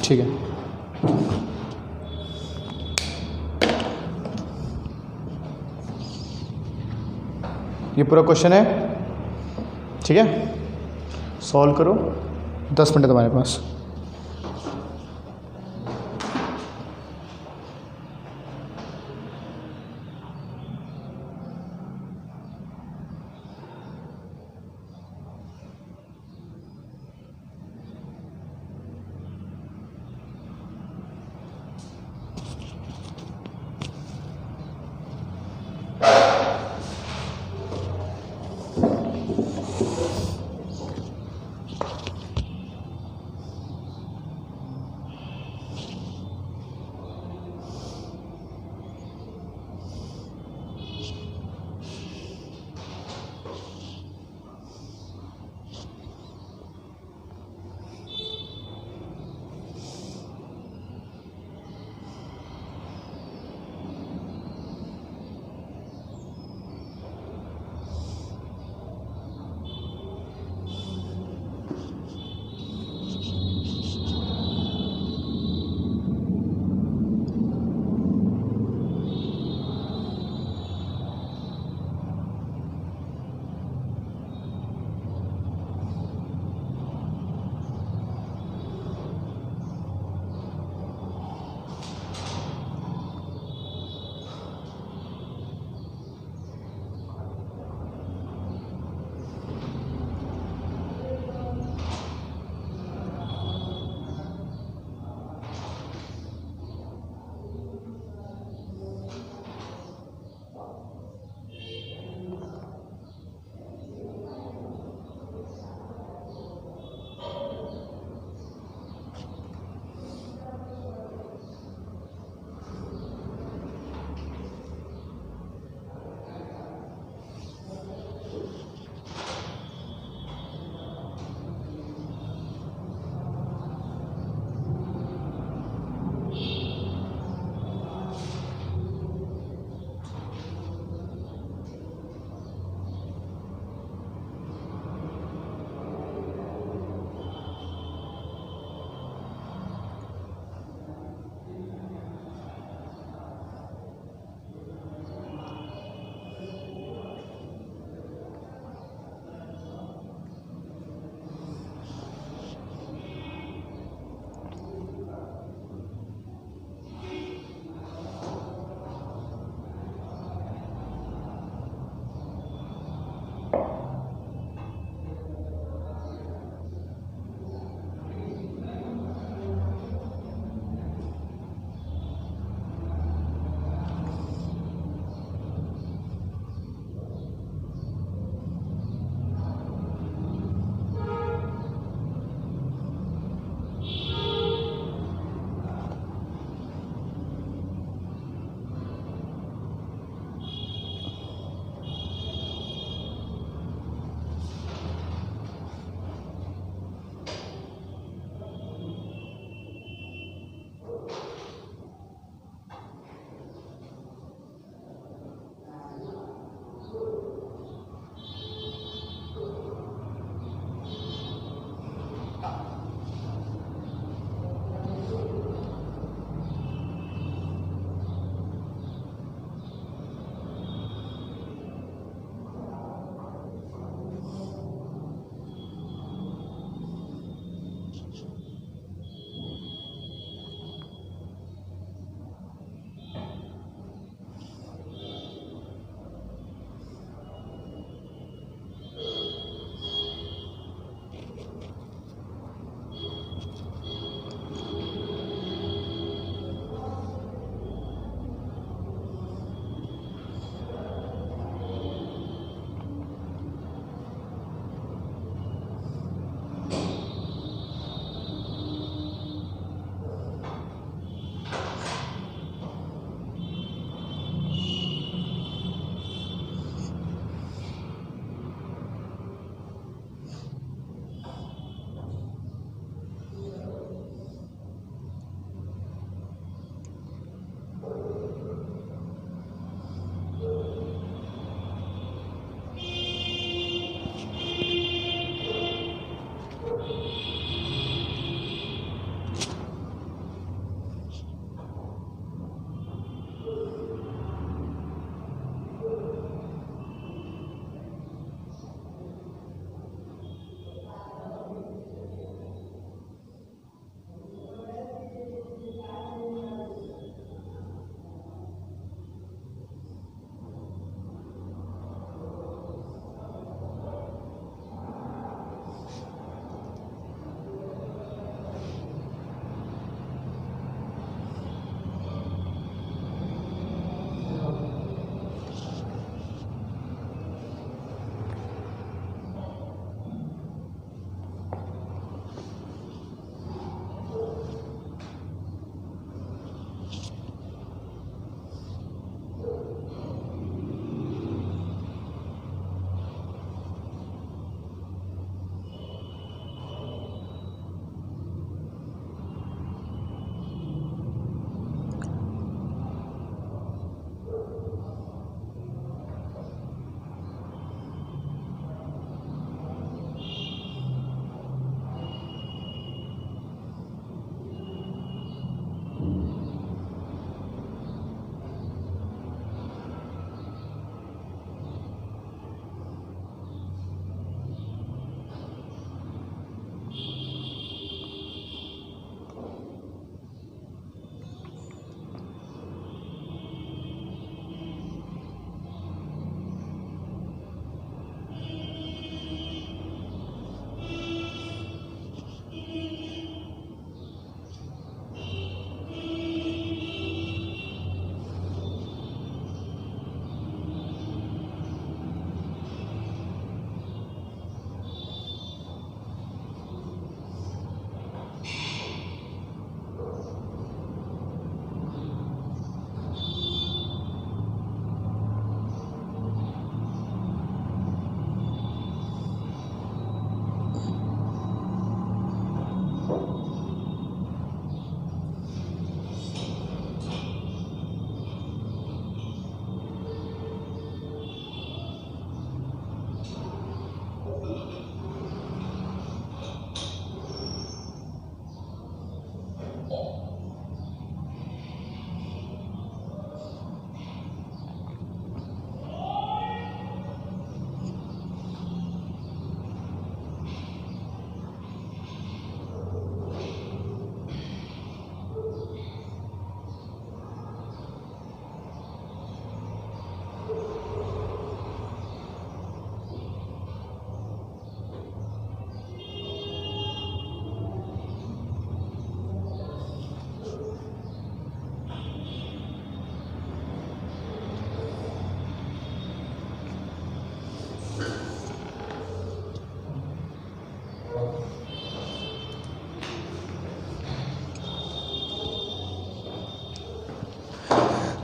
ठीक है। ये पूरा क्वेश्चन है, ठीक है, सॉल्व करो। 10 मिनट तुम्हारे पास।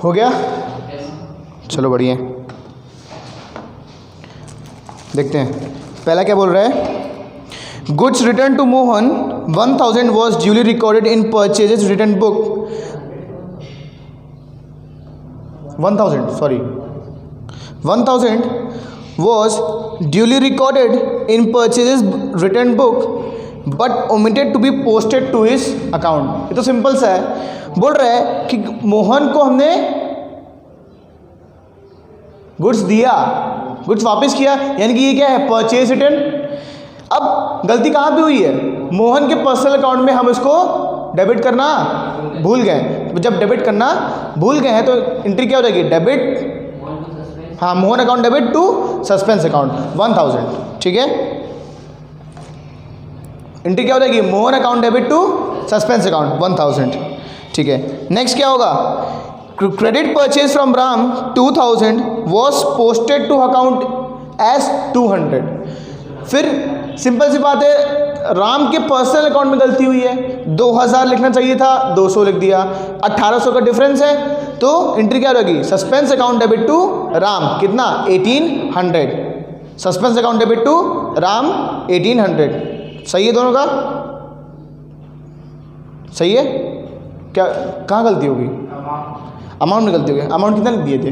हो गया? कैसे? चलो बढ़िया है। देखते हैं पहला क्या बोल रहा है। Goods return to Mohan 1000 was duly recorded in purchases return book 1000 was duly recorded in purchases written book but omitted to be posted to his account। ये तो सिंपल सा है। बोल रहा है कि मोहन को हमने गुड्स दिया, गुड्स वापस किया, यानी कि ये क्या है, परचेज रिटर्न। अब गलती कहाँ पे हुई है, मोहन के पर्सनल अकाउंट में हम इसको डेबिट करना भूल गए। जब डेबिट करना भूल गए हैं तो एंट्री क्या हो जाएगी, डेबिट, हाँ, Mohan account debit to suspense account 1000, ठीक है। एंट्री क्या हो जाएगी, Mohan account debit to suspense account 1000, ठीक है। नेक्स्ट क्या होगा, credit purchase from Ram 2000 was posted to account as 200। फिर सिंपल सी बात है, राम के पर्सनल अकाउंट में गलती हुई है, 2000 लिखना चाहिए था, 200 लिख दिया, 1800 का डिफरेंस है, तो एंट्री क्या रहेगी, suspense account debit to Ram, कितना, 1800। Suspense account debit to Ram 1800। सही है दोनों का, सही है। क्या, कहाँ गलती होगी, अमाउंट में गलती होगी। अमाउंट कितना लिख दिए थे,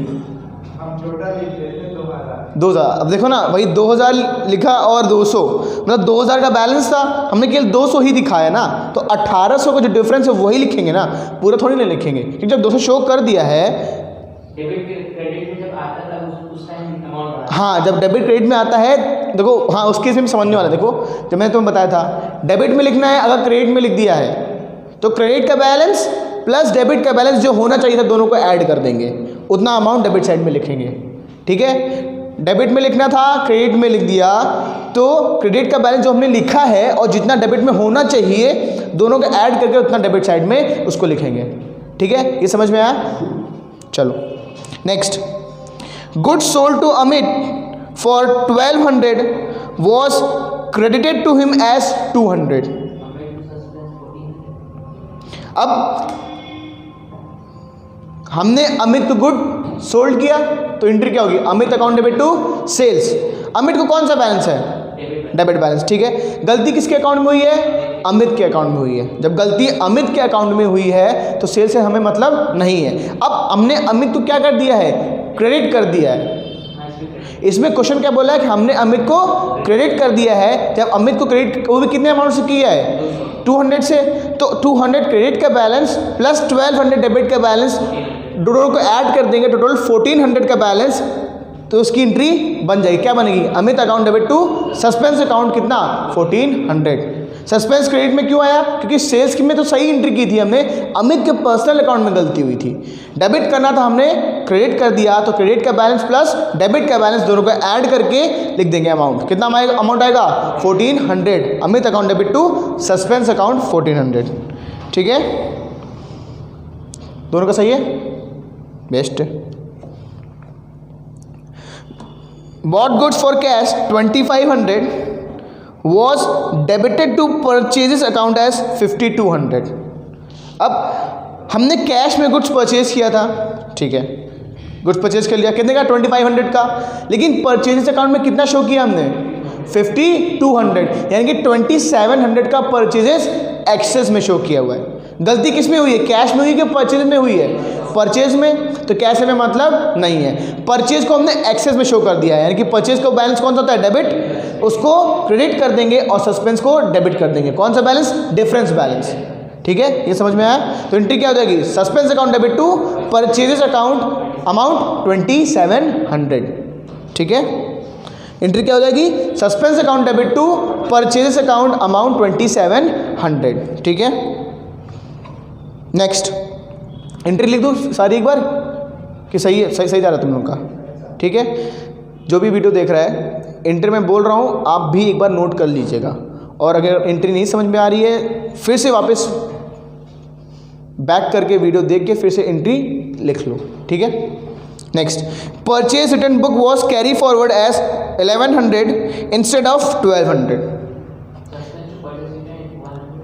2000। अब देखो ना, वही 2000 लिखा और 200, मतलब 2000 का बैलेंस था, हमने केवल 200 ही दिखाया ना, तो 1800 का जो डिफरेंस है वही लिखेंगे ना, पूरा थोड़ी नहीं लिखेंगे, क्योंकि जब 200 शो कर दिया है, डेबिट क्रेडिट में जब आता था उस टाइम अमाउंट, हाँ, जब डेबिट क्रेडिट में आता है, देखो, हाँ, उसके केस में समझने वाला। देखो, जब मैंने तुम्हें बताया था डेबिट में लिखना है, अगर क्रेडिट में लिख दिया है तो क्रेडिट का बैलेंस प्लस डेबिट का बैलेंस जो होना चाहिए था दोनों को ऐड कर देंगे, उतना अमाउंट डेबिट साइड में लिखेंगे, ठीक है। डेबिट में लिखना था, क्रेडिट में लिख दिया, तो क्रेडिट का बैलेंस जो हमने लिखा है और जितना डेबिट में होना चाहिए दोनों को ऐड करके उतना डेबिट साइड में उसको लिखेंगे, ठीक है। ये समझ में आया। चलो next, goods sold to Amit for 1200 was credited to him as 200। अब हमने अमित को गुड सोल्ड किया तो एंट्री क्या होगी, Amit account debit to sales. Amit को कौन सा बैलेंस है, डेबिट बैलेंस, ठीक है। गलती किसके अकाउंट में हुई है, अमित के अकाउंट में हुई है। जब गलती अमित के अकाउंट में हुई है तो सेल्स से हमें मतलब नहीं है। अब हमने अमित को क्या कर दिया है, क्रेडिट कर दिया है। इसमें क्वेश्चन क्या बोला है कि हमने अमित को क्रेडिट कर दिया है। जब अमित को क्रेडिट, वो भी कितने अमाउंट से किया है, 200 से, तो 200 क्रेडिट का बैलेंस प्लस 1200 डेबिट का बैलेंस, दोनों को ऐड कर देंगे, टोटल 1400 का बैलेंस, तो उसकी एंट्री बन जाएगी, क्या बनेगी, Amit account debit to suspense account, कितना, 1400। सस्पेंस क्रेडिट में क्यों आया, क्योंकि सेल्स की में तो सही एंट्री की थी हमने, अमित के पर्सनल अकाउंट में गलती हुई थी। डेबिट करना था, हमने क्रेडिट कर दिया, तो क्रेडिट का बैलेंस प्लस डेबिट का बैलेंस दोनों को ऐड करके लिख देंगे अमाउंट, कितना अमाउंट आएगा, 1400। Amit account debit to suspense account 1400, ठीक है। दोनों का सही है, best. Bought goods for cash 2500 was debited to purchases account as 5200। अब हमने कैश में गुड्स परचेज किया था, ठीक है, गुड्स परचेज कर लिया, कितने का, 2500 का, लेकिन परचेजेस अकाउंट में कितना शो किया हमने, 5200, यानी कि 2700 का परचेजेस एक्सेस में शो किया हुआ है। गलती किस में हुई है, कैश में हुई कि परचेज में हुई है, परचेज में, तो कैश में मतलब नहीं है। परचेज को हमने एक्सेस में शो कर दिया है, यानी कि परचेज का बैलेंस कौन सा होता है, डेबिट, उसको क्रेडिट कर देंगे और सस्पेंस को डेबिट कर देंगे। कौन सा बैलेंस, डिफरेंस बैलेंस, ठीक है। ये समझ में आया। तो एंट्री क्या हो जाएगी, suspense account debit to purchases account amount 2700, ठीक है। एंट्री क्या हो जाएगी, suspense account debit to purchases account amount 2700, ठीक है। नेक्स्ट एंट्री लिख दूँ सारी एक बार कि सही है, सही जा रहा है तुम लोग का, ठीक है। जो भी वीडियो देख रहा है, एंट्री में बोल रहा हूँ, आप भी एक बार नोट कर लीजिएगा, और अगर एंट्री नहीं समझ में आ रही है फिर से वापस बैक करके वीडियो देख के फिर से एंट्री लिख लो, ठीक है। Next, purchase return book was carry forward as 1100 instead of 1200।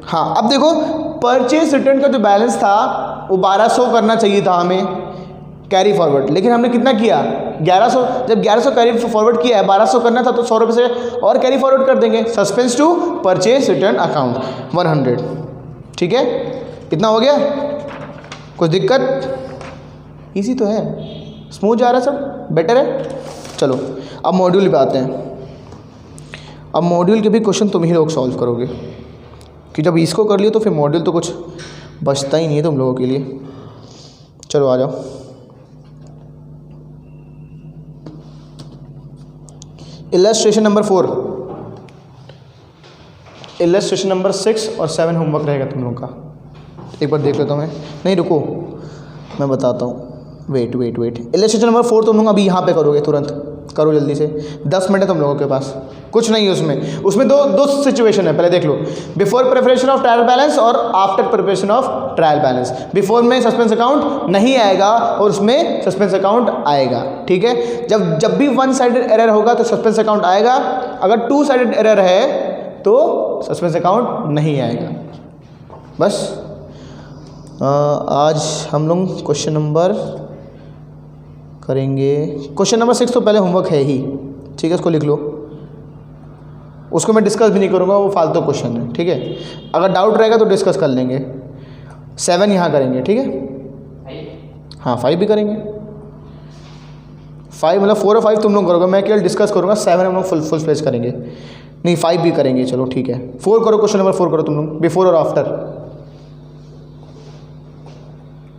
हाँ, अब देखो, परचेज रिटर्न का जो बैलेंस था वो 1200 करना चाहिए था हमें, कैरी फॉरवर्ड, लेकिन हमने कितना किया 1100, जब 1100 कैरी फॉरवर्ड किया है 1200 करना था तो 100 रुपये से और कैरी फॉरवर्ड कर देंगे। Suspense to purchase return account 100, ठीक है, कितना हो गया, कुछ दिक्कत, इजी तो है, स्मूथ जा रहा है सब, बेटर है। चलो अब मॉड्यूल पे आते हैं। अब मॉड्यूल के भी क्वेश्चन तुम ही लोग सॉल्व करोगे, कि जब इसको कर लियो तो फिर मॉड्यूल तो कुछ बचता ही नहीं है तुम लोगों के लिए। चलो आ जाओ। इलस्ट्रेशन नंबर 4, इलस्ट्रेशन नंबर 6 और 7 होमवर्क रहेगा तुम लोगों का। एक बार देख लेता हूँ मैं, नहीं रुको मैं बताता हूँ, वेट। इलस्ट्रेशन नंबर 4 तुम लोग अभी यहाँ पे करोगे, तुरंत करो जल्दी से, 10 मिनट है तुम लोगों के पास, कुछ नहीं है उसमें दो सिचुएशन है, पहले देख लो, before preparation of trial balance और after preparation of trial balance. Before में सस्पेंस अकाउंट नहीं आएगा और उसमें सस्पेंस अकाउंट आएगा, ठीक है। जब भी वन साइडेड एरर होगा तो सस्पेंस अकाउंट आएगा, अगर टू साइडेड एरर है तो सस्पेंस अकाउंट नहीं आएगा। बस आज हम लोग क्वेश्चन नंबर करेंगे, क्वेश्चन नंबर 6 तो पहले होमवर्क है ही, ठीक है, उसको लिख लो, उसको मैं डिस्कस भी नहीं करूँगा, वो फालतू क्वेश्चन है, ठीक है। अगर डाउट रहेगा तो डिस्कस कर लेंगे। 7 यहाँ करेंगे, ठीक है, हाँ 5 भी करेंगे, 5 मतलब 4 और 5 तुम लोग करोगे, मैं केवल डिस्कस करूँगा, 7 हम लोग फुल स्पेस करेंगे, नहीं 5 भी करेंगे, चलो ठीक है। 4 करो, क्वेश्चन नंबर 4 करो तुम लोग, बिफोर और आफ्टर,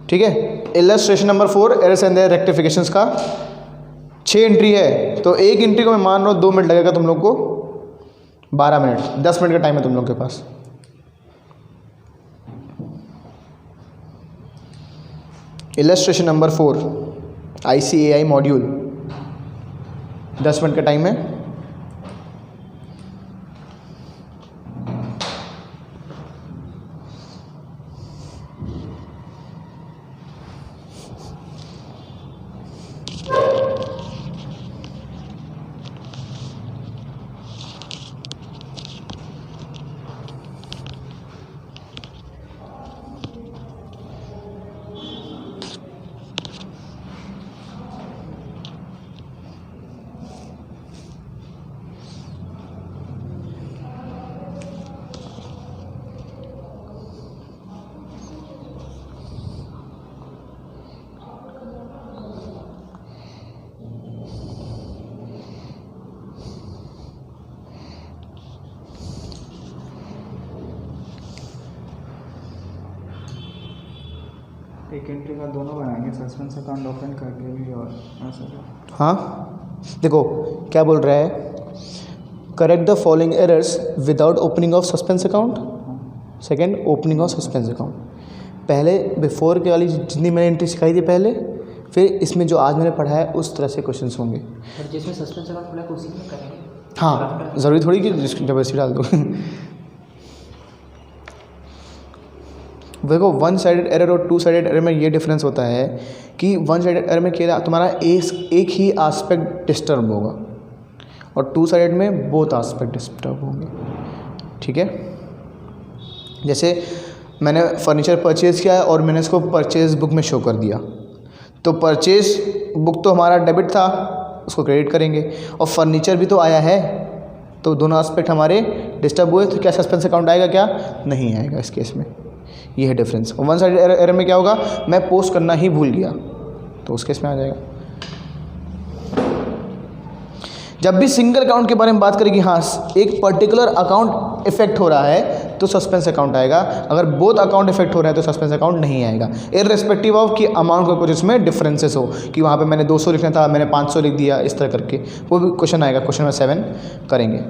ठीक है। Illustration number 4 errors and their rectifications का 6 एंट्री है, तो एक एंट्री को मैं मान रहा हूँ 2 मिनट लगेगा तुम लोग को, 12 मिनट 10 मिनट का टाइम है तुम लोग के पास। Illustration number 4 ICAI module, 10 minute का टाइम है। एक एंट्री का दोनों बनाएंगे, सस्पेंस अकाउंट ओपन करके भी और ऐसा। हाँ देखो क्या बोल रहा है, correct the following errors without opening of suspense account, second opening of suspense account. पहले बिफोर के वाली जितनी मैंने एंट्री सिखाई थी पहले, फिर इसमें जो आज मैंने पढ़ा है उस तरह से क्वेश्चंस होंगे। और जिसमें सस्पेंस अकाउंट खुला है उसी में करेंगे। हाँ ज़रूरी थोड़ी कि जबरदस्ती डाल दो। देखो वन साइडेड एरर और टू साइडेड एरर में ये डिफरेंस होता है कि वन साइडेड एरर में क्या तुम्हारा एक ही आस्पेक्ट डिस्टर्ब होगा और टू साइडेड में बोथ आस्पेक्ट डिस्टर्ब होंगे, ठीक है। जैसे मैंने फर्नीचर परचेज़ किया है और मैंने इसको परचेज़ बुक में शो कर दिया, तो परचेज़ बुक तो हमारा डेबिट था, उसको क्रेडिट करेंगे, और फर्नीचर भी तो आया है, तो दोनों आस्पेक्ट हमारे डिस्टर्ब हुए, तो क्या सस्पेंस अकाउंट आएगा, क्या नहीं आएगा इस केस में। ये है डिफरेंस। वन साइड एरर में क्या होगा, मैं पोस्ट करना ही भूल गया तो उस केस में आ जाएगा। जब भी सिंगल अकाउंट के बारे में बात करेगी, हाँ एक पर्टिकुलर अकाउंट इफेक्ट हो रहा है तो सस्पेंस अकाउंट आएगा, अगर बोथ अकाउंट इफेक्ट हो रहा है तो सस्पेंस अकाउंट नहीं आएगा, इररिस्पेक्टिव ऑफ कि अमाउंट का कुछ इसमें डिफरेंसेस हो, कि वहाँ पे मैंने 200 लिखना था मैंने 500 लिख दिया, इस तरह करके वो भी क्वेश्चन आएगा। क्वेश्चन नंबर 7 करेंगे।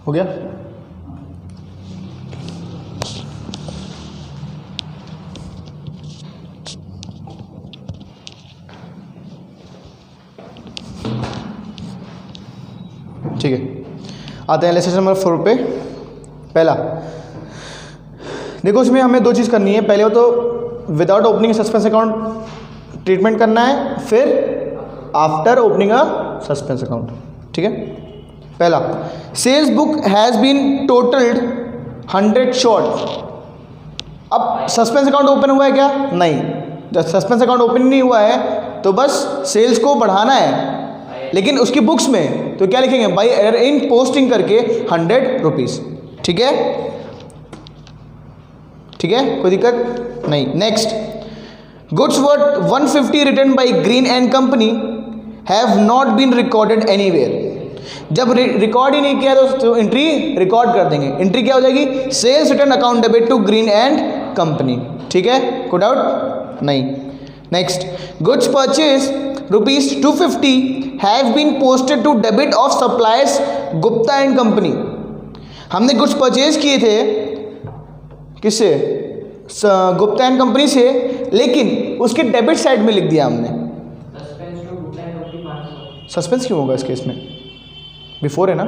हो गया। ठीक है, आते हैं लेसन नंबर 4 पे। पहला देखो, इसमें हमें दो चीज़ करनी है। पहले तो without opening suspense account treatment करना है, फिर after opening a suspense account. ठीक है, पहला sales book has been totalled 100 short. अब सस्पेंस अकाउंट ओपन हुआ है क्या? नहीं, जब सस्पेंस अकाउंट ओपन नहीं हुआ है तो बस सेल्स को बढ़ाना है, लेकिन उसकी बुक्स में तो क्या लिखेंगे? बाई एरर इन पोस्टिंग करके 100 रुपीज़। ठीक है, ठीक है, कोई दिक्कत नहीं। Next, goods worth 150 return by Green and company have not been recorded anywhere. जब रिकॉर्ड ही नहीं किया तो एंट्री रिकॉर्ड कर देंगे। एंट्री क्या हो जाएगी? Sales return account debit to Green and company. ठीक है, कोई डाउट नहीं। Next, goods purchase ₹250 have been posted to debit of suppliers Gupta and company. हमने गुड्स परचेज किए थे किससे? गुप्ता एंड कंपनी से, लेकिन उसके डेबिट साइड में लिख दिया हमने। Suspense to Gupta and company 500। Suspense क्यों होगा इस केस में? बिफोर है ना।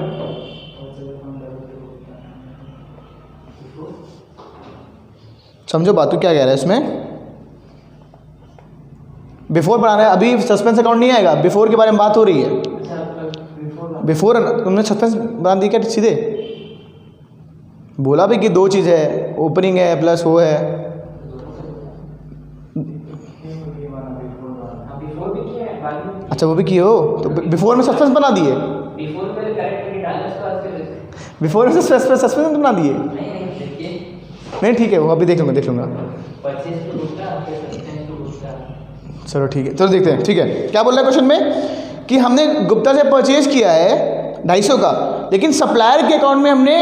समझो बात, क्या कह रहा है इसमें? बिफोर बनाना है, अभी सस्पेंस अकाउंट नहीं आएगा, बिफोर के बारे में बात हो रही है। बिफोर तुमने सस्पेंस बना दी क्या सीधे? बोला भी कि दो चीज़ है, ओपनिंग है प्लस वो है। अच्छा वो भी किए हो, तो बिफोर में सस्पेंस बना दिए। बिफोर में सस्पेंस बना दिए। नहीं ठीक है, वो अभी देख लूँगा। चलो ठीक है, चलो देखते हैं। ठीक है, क्या बोल रहा है क्वेश्चन में कि हमने गुप्ता से परचेज किया है 250 का, लेकिन सप्लायर के अकाउंट में हमने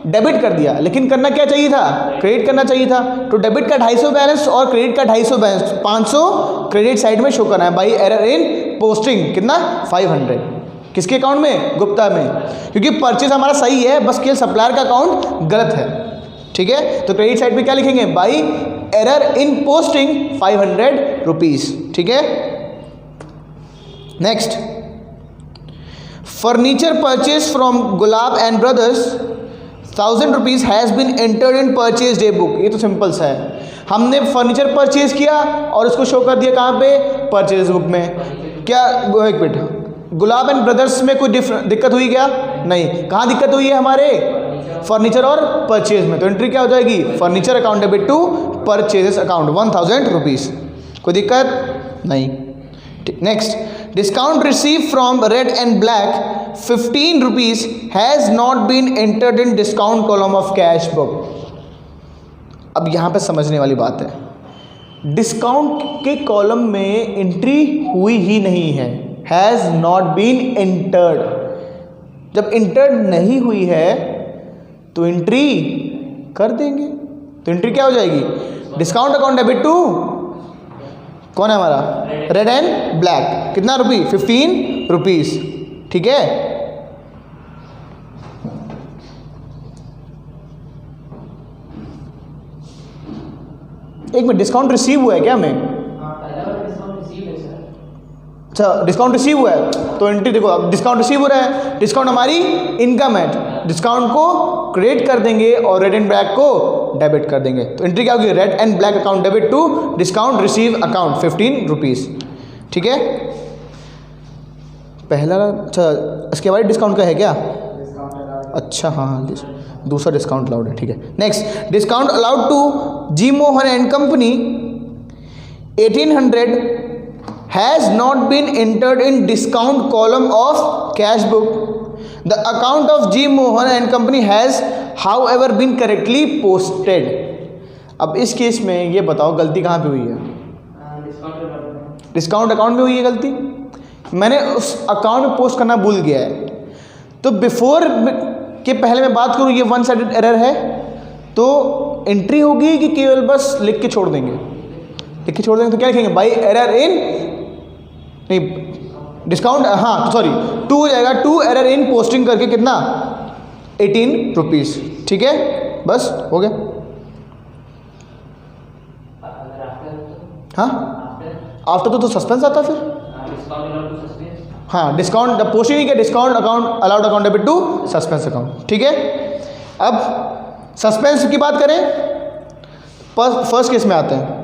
डेबिट कर दिया। लेकिन करना क्या चाहिए था? क्रेडिट करना चाहिए था। तो डेबिट का 250 बैलेंस और क्रेडिट का 250 बैलेंस, 500 क्रेडिट साइड में शो करना है बाई एरर इन पोस्टिंग। कितना? 500। किसके अकाउंट में? गुप्ता में, क्योंकि परचेज हमारा सही है, बस केवल सप्लायर का अकाउंट गलत है। ठीक है, तो क्रेडिट साइड पे क्या लिखेंगे? By error in posting ₹500। ठीक है, next, furniture purchase from Gulab and brothers ₹1000 has been entered in purchase day book. ये तो सिंपल सा है, हमने फर्नीचर परचेज किया और उसको शो कर दिया कहाँ पे? परचेज बुक में। क्या एक मिनट, गुलाब एंड ब्रदर्स में कोई दिक्कत हुई क्या? नहीं। कहाँ दिक्कत हुई है? हमारे फर्नीचर और परचेज में। तो एंट्री क्या हो जाएगी? Furniture account debit to purchases account ₹1000। कोई दिक्कत नहीं। Next, discount receive from Red and Black ₹15 has not been entered in discount column of cash book. अब यहाँ पे समझने वाली बात है, डिस्काउंट के कॉलम में एंट्री हुई ही नहीं है, हैज़ नॉट बीन एंटर्ड। जब एंटर्ड नहीं हुई है तो एंट्री कर देंगे। तो एंट्री क्या हो जाएगी? डिस्काउंट अकाउंट डेबिट टू कौन है हमारा? Red and black. कितना रुपी? ₹15। ठीक है, एक मिनट, डिस्काउंट रिसीव हुआ है क्या हमें? अच्छा, डिस्काउंट रिसीव हुआ है तो एंट्री देखो, अब डिस्काउंट रिसीव हो रहा है, डिस्काउंट हमारी इनकम है, डिस्काउंट को क्रेडिट कर देंगे और रेड एंड ब्लैक को डेबिट कर देंगे। तो एंट्री क्या होगी? Red and Black account debit to discount receive account ₹15। ठीक है, पहला। अच्छा, इसके बाद डिस्काउंट का है क्या? अच्छा हाँ, दूसरा डिस्काउंट अलाउड है। ठीक है, next, discount allowed to G Mohan and company 1800 has not been entered in discount column of cash book. The account of G Mohan and company has however been correctly posted. अब इस case में ये बताओ गलती कहाँ पे हुई है? डिस्काउंट अकाउंट में हुई है गलती। मैंने उस अकाउंट में पोस्ट करना भूल गया है, तो बिफोर के पहले मैं बात करूँ, ये वन साइडेड एरर है, तो एंट्री होगी कि केवल बस लिख के छोड़ देंगे? लिख के छोड़ देंगे तो क्या लिखेंगे? बाई एरर इन, नहीं डिस्काउंट, हाँ सॉरी, 2 हो जाएगा, 2 एरर इन पोस्टिंग करके कितना? ₹18। ठीक है, बस हो गया। हाँ, आफ्टर तो सस्पेंस आता है फिर। हाँ, डिस्काउंट जब पोस्टिंग नहीं किया, discount account allowed account debit to suspense account. ठीक है, अब सस्पेंस की बात करें, फर्स्ट केस में आते हैं।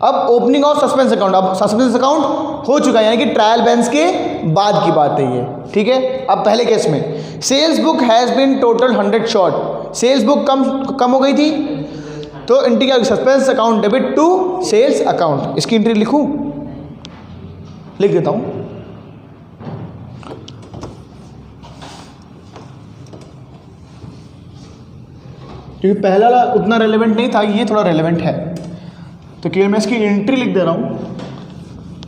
अब ओपनिंग ऑफ सस्पेंस अकाउंट, अब सस्पेंस अकाउंट हो चुका है, यानी कि ट्रायल बैलेंस के बाद की बात है ये। ठीक है, अब पहले केस में sales book has been total 100 short, sales book कम हो गई थी, तो एंट्री क्या होगी? Suspense account debit to sales account. इसकी एंट्री लिखूं? लिख देता हूं, क्योंकि पहला उतना रेलेवेंट नहीं था, ये थोड़ा रेलेवेंट है, तो केवल मैं इसकी एंट्री लिख दे रहा हूँ।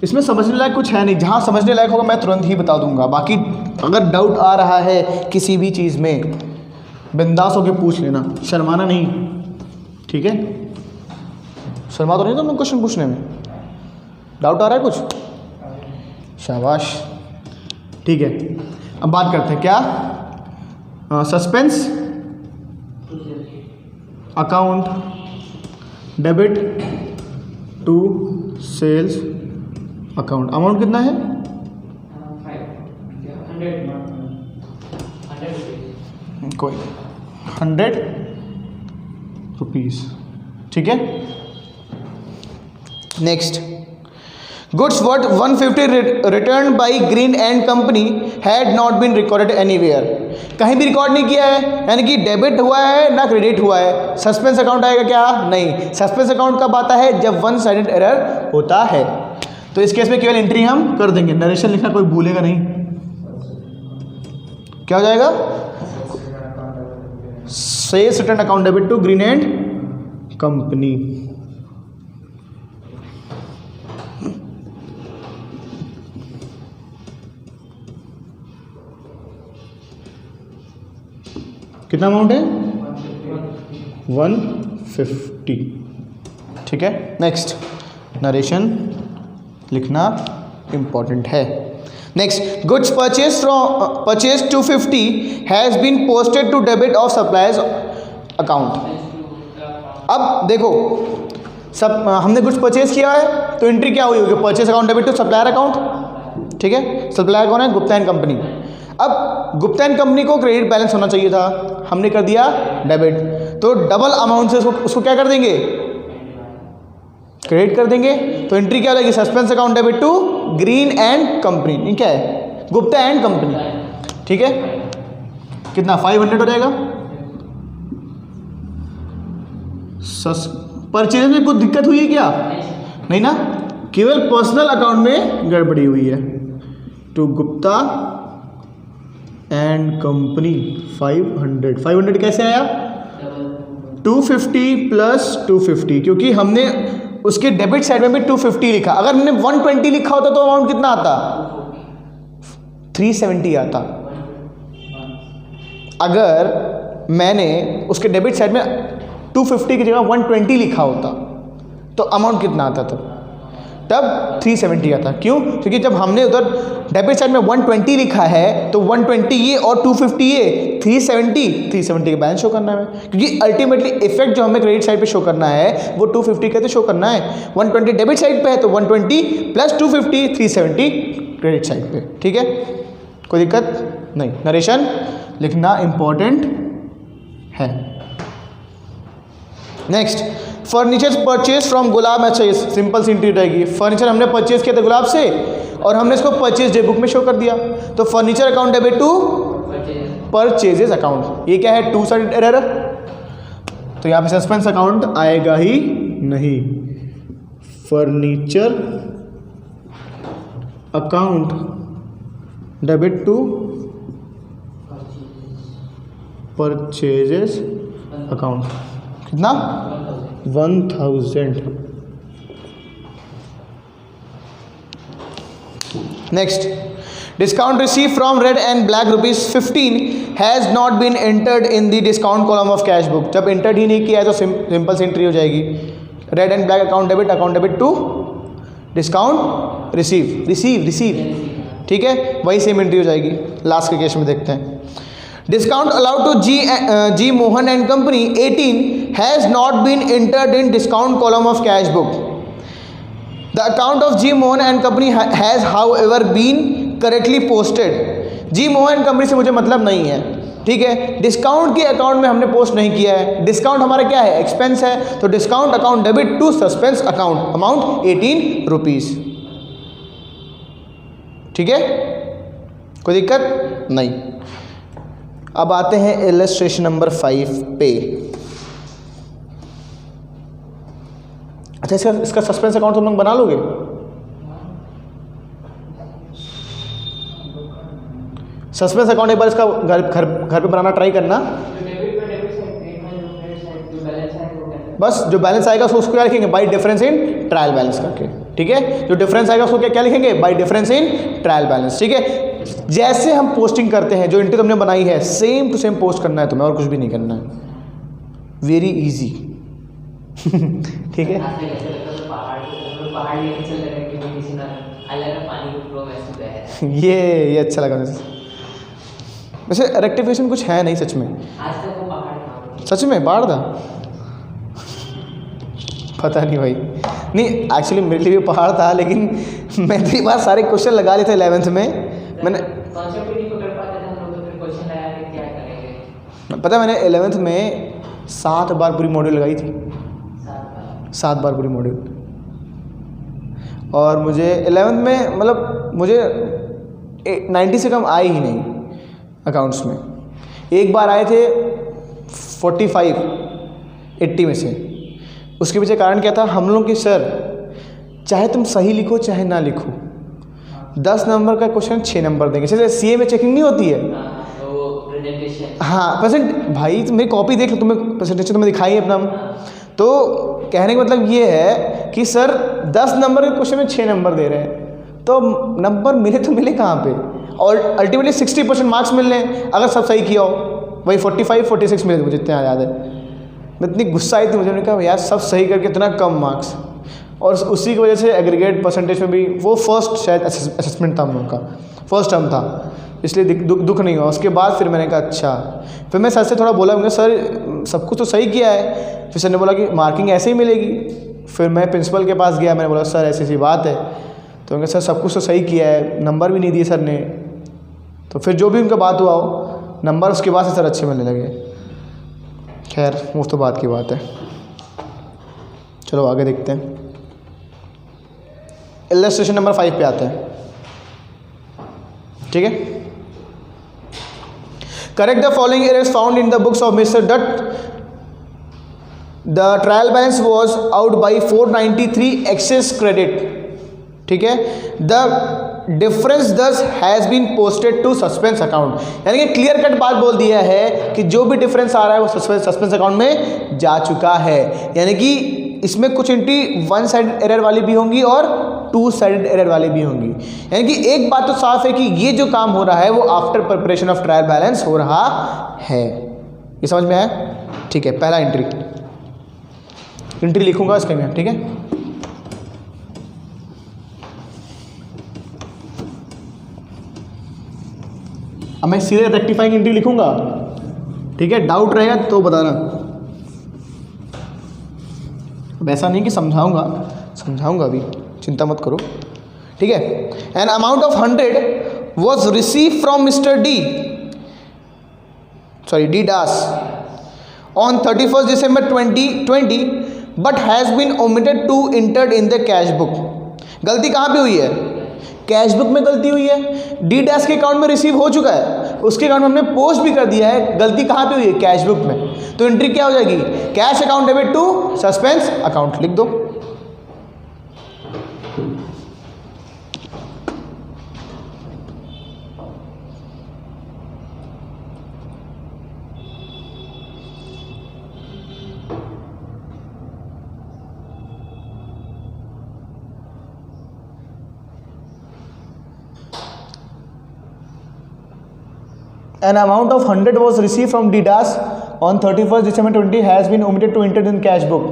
इसमें समझने लायक कुछ है नहीं, जहाँ समझने लायक होगा मैं तुरंत ही बता दूंगा। बाकी अगर डाउट आ रहा है किसी भी चीज़ में बिंदास होके पूछ लेना, शर्माना नहीं, ठीक है? शर्मा तो नहीं तुम क्वेश्चन पूछने में? डाउट आ रहा है कुछ? शाबाश, ठीक है। अब बात करते हैं क्या, suspense account debit to sales account. Amount कितना है? 100 कोई 100 रुपीज़, ठीक है। Next, goods worth 150 return by Green and company had not been recorded anywhere. कहीं भी रिकॉर्ड नहीं किया है, यानी कि डेबिट हुआ है ना क्रेडिट हुआ है। सस्पेंस अकाउंट आएगा क्या? नहीं। सस्पेंस अकाउंट कब आता है? जब वन साइडेड एरर होता है। तो इस केस में केवल एंट्री हम कर देंगे, नरेशन लिखना कोई भूलेगा नहीं। क्या हो जाएगा? Sales return account debit to Green and company. कितना अमाउंट है? 150, ठीक है। नेक्स्ट, नरेशन लिखना इंपॉर्टेंट है। Next, goods purchase 250 has been posted to debit of suppliers account. अब देखो, सब हमने गुड्स परचेज किया है तो एंट्री क्या हुई होगी? Purchase account debit to supplier account, ठीक है। सप्लायर कौन है? Gupta and company. अब गुप्ता एंड कंपनी को क्रेडिट बैलेंस होना चाहिए था, हमने कर दिया डेबिट, तो डबल अमाउंट से उसको क्या कर देंगे? क्रेडिट कर देंगे। तो एंट्री क्या लगेगी? Suspense account debit to Green and company. ये क्या है? गुप्ता एंड कंपनी, ठीक है। कितना? 500 हो जाएगा। परचेज में कुछ दिक्कत हुई है क्या? नहीं ना, केवल पर्सनल अकाउंट में गड़बड़ी हुई है। टू गुप्ता एंड कंपनी 500 कैसे आया? 250 प्लस 250, क्योंकि हमने उसके डेबिट साइड में भी 250 लिखा। अगर हमने 120 लिखा होता तो अमाउंट कितना आता? 370 आता। अगर मैंने उसके डेबिट साइड में 250 की जगह 120 लिखा होता तो अमाउंट कितना आता? तब 370 आता। क्यों? क्योंकि जब हमने उधर डेबिट साइड में 120 लिखा है तो 120 ये और 250 ये, 370 का बैलेंस शो करना है, क्योंकि अल्टीमेटली इफेक्ट जो हमें क्रेडिट साइड पे शो करना है वो 250 का तो शो करना है। 120 डेबिट साइड पे है तो 120 प्लस 250 370 क्रेडिट साइड पे, ठीक है। कोई दिक्कत नहीं। नरेशन लिखना इंपॉर्टेंट है। Next, furniture purchase from Gulab. अच्छा, ये सिंपल सी एंट्री रहेगी। फर्नीचर हमने परचेज किया था गुलाब से और हमने इसको परचेज डे बुक में शो कर दिया, तो furniture account debit to purchases account. ये क्या है? टू साइडेड एरर, तो यहाँ पे सस्पेंस अकाउंट आएगा ही नहीं। Furniture account debit to purchases account. कितना? 1000। Next, discount receive from Red and Black ₹15 has not been entered in the discount column of cash book. जब एंटर्ड ही नहीं किया है तो सिंपल सी एंट्री हो जाएगी। Red and Black account debit to discount receive, ठीक है। वही सेम एंट्री हो जाएगी। लास्ट के केस में देखते हैं। Discount allowed to G Mohan and company 18 has not been entered in discount column of cash book. The account of G Mohan and company has however been correctly posted. G Mohan company से मुझे मतलब नहीं है, ठीक है। डिस्काउंट के account में हमने पोस्ट नहीं किया है। डिस्काउंट हमारा क्या है? एक्सपेंस है, तो discount account debit to suspense account, amount 18 rupees, ठीक है। कोई दिक्कत नहीं। अब आते हैं इलस्ट्रेशन नंबर 5 पे। अच्छा, इसका सस्पेंस अकाउंट तुम लोग बना लोगे? सस्पेंस अकाउंट एक बार इसका घर पे बनाना ट्राई करना। बस जो बैलेंस आएगा उसको क्या लिखेंगे? By difference in trial balance करके। ठीक है। जो डिफरेंस आएगा उसको क्या क्या लिखेंगे, bye difference in trial balance, ठीक है। जैसे हम पोस्टिंग करते हैं, जो एंट्री तुमने बनाई है सेम टू सेम पोस्ट करना है तुम्हें, और कुछ भी नहीं करना है, वेरी इजी ठीक है। ऐसे लगता है तो पहाड़ लेके चल रहे हैं कि वो किसी ना अलग पानी को फ्लो महसूस है। ये अच्छा लगा मुझे। वैसे रेक्टिफिकेशन कुछ है नहीं सच में, आज तक वो पहाड़ कहाँ थे? सच में बाढ़ था पता नहीं भाई, नहीं एक्चुअली मेरे लिए भी पहाड़ था, लेकिन मैं इतनी बार सारे क्वेश्चन लगा लिए थे 11th में, मैंने कॉन्सेप्ट ही नहीं पकड़ पाते थे हम लोग, तो फिर क्वेश्चन लगा के क्या करेंगे। पता है मैंने 11th में 7 बार पूरी मॉड्यूल लगाई थी, 7 बार पूरी मॉड्यूल। और मुझे 11th में मतलब मुझे 90 से कम आए ही नहीं अकाउंट्स में। एक बार आए थे 45 80 में से। उसके पीछे कारण क्या था, हम लोग के सर चाहे तुम सही लिखो चाहे ना लिखो 10 नंबर का क्वेश्चन 6 नंबर देंगे। जैसे सीए में चेकिंग नहीं होती है, तो वो प्रेजेंटेशन, हाँ परसेंट भाई मेरी कॉपी देख लो, तुम्हें प्रेजेंटेशन तुम्हें दिखाई है अपना। तो कहने का मतलब ये है कि सर 10 नंबर के क्वेश्चन में 6 नंबर दे रहे हैं, तो नंबर मिले तो मिले कहाँ पे, और अल्टीमेटली 60% मार्क्स मिल रहे हैं अगर सब सही किया हो। वही 45 46 मिले थे मुझे, इतना याद है। मैं इतनी गुस्सा आई थी मुझे, मैंने कहा यार सब सही करके इतना कम मार्क्स, और उसी की वजह से एग्रीगेट परसेंटेज में भी वो फर्स्ट शायद असेसमेंट था हम लोग का, फर्स्ट टर्म था, इसलिए दुख नहीं हुआ। उसके बाद फिर मैंने कहा अच्छा, फिर मैं सर से थोड़ा बोला, मैंने सर सब कुछ तो सही किया है। फिर सर ने बोला कि मार्किंग ऐसे ही मिलेगी। फिर मैं प्रिंसिपल के पास गया, मैंने बोला सर ऐसी ऐसी बात है, तो उन्होंने सर सब कुछ तो सही किया है, नंबर भी नहीं दिए सर ने। तो फिर जो भी उनका बात हुआ हो, नंबर उसके बाद से सर अच्छे मिलने लगे। खैर वो तो बात की बात है, चलो आगे देखते हैं। इलस्ट्रेशन नंबर 5 पे आते हैं, ठीक है। Correct the following errors found in the books of mister Dutt. The trial balance was out by 493 excess credit, ठीक है। द डिफरेंस दस has been posted to suspense account, यानी कि क्लियर कट बात बोल दिया है कि जो भी डिफरेंस आ रहा है वो सस्पेंस अकाउंट में जा चुका है। यानी कि इसमें कुछ एंट्री 1 साइड एरर वाली भी होंगी और 2 साइड एरर वाली भी होंगी। यानी कि एक बात तो साफ है कि ये जो काम हो रहा है वो after preparation of trial balance हो रहा है। ये समझ में आया, ठीक है। पहला एंट्री लिखूंगा इसके में, ठीक है। अब मैं सीधे रेक्टिफाइंग एंट्री लिखूंगा, ठीक है। डाउट रहेगा तो बताना, वैसा नहीं कि समझाऊंगा अभी, चिंता मत करो, ठीक है। An amount of 100 was receive from mister D Das on 31 December 2020 but has been omitted to entered in the cash book. गलती कहाँ पे हुई है, कैश बुक में गलती हुई है। डी डैश के अकाउंट में रिसीव हो चुका है, उसके अकाउंट में हमने पोस्ट भी कर दिया है, गलती कहाँ पे हुई है, कैश बुक में। तो एंट्री क्या हो जाएगी, cash account debit to suspense account, लिख दो। An amount of 100 was received from DDAS on 31st December 2020 has been omitted to enter in cash book.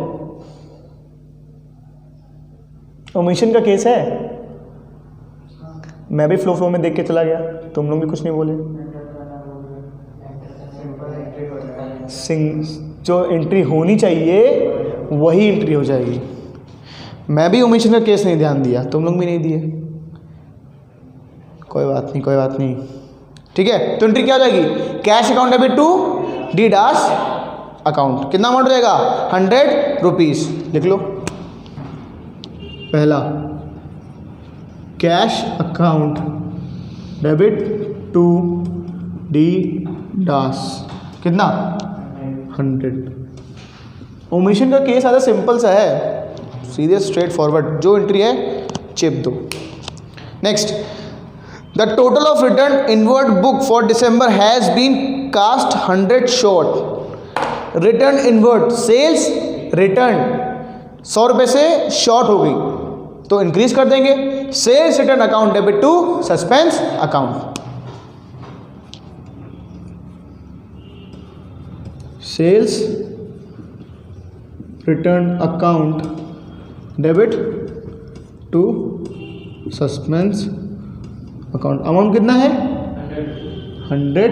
Omission का केस है, मैं भी फ्लो में देख के चला गया, तुम लोग भी कुछ नहीं बोले। जो एंट्री होनी चाहिए वही एंट्री हो जाएगी। मैं भी ओमिशन का केस नहीं ध्यान दिया, तुम लोग भी नहीं दिए, कोई बात नहीं, ठीक है। तो एंट्री क्या हो जाएगी, cash account debit to D Das account. कितना अमाउंट हो जाएगा, 100 रुपीज़, लिख लो। पहला cash account debit to D Das, कितना 100। ओमिशन का केस आधा सिंपल सा है, सीधे स्ट्रेट फॉरवर्ड, जो एंट्री है चिप दो। Next, the total of return inward book for December has been cast 100 short. Return inward sales return 100 रुपये से शॉर्ट हो गई, तो इंक्रीज कर देंगे। Sales return account debit to suspense account, sales return account debit to suspense account. Amount कितना है? 100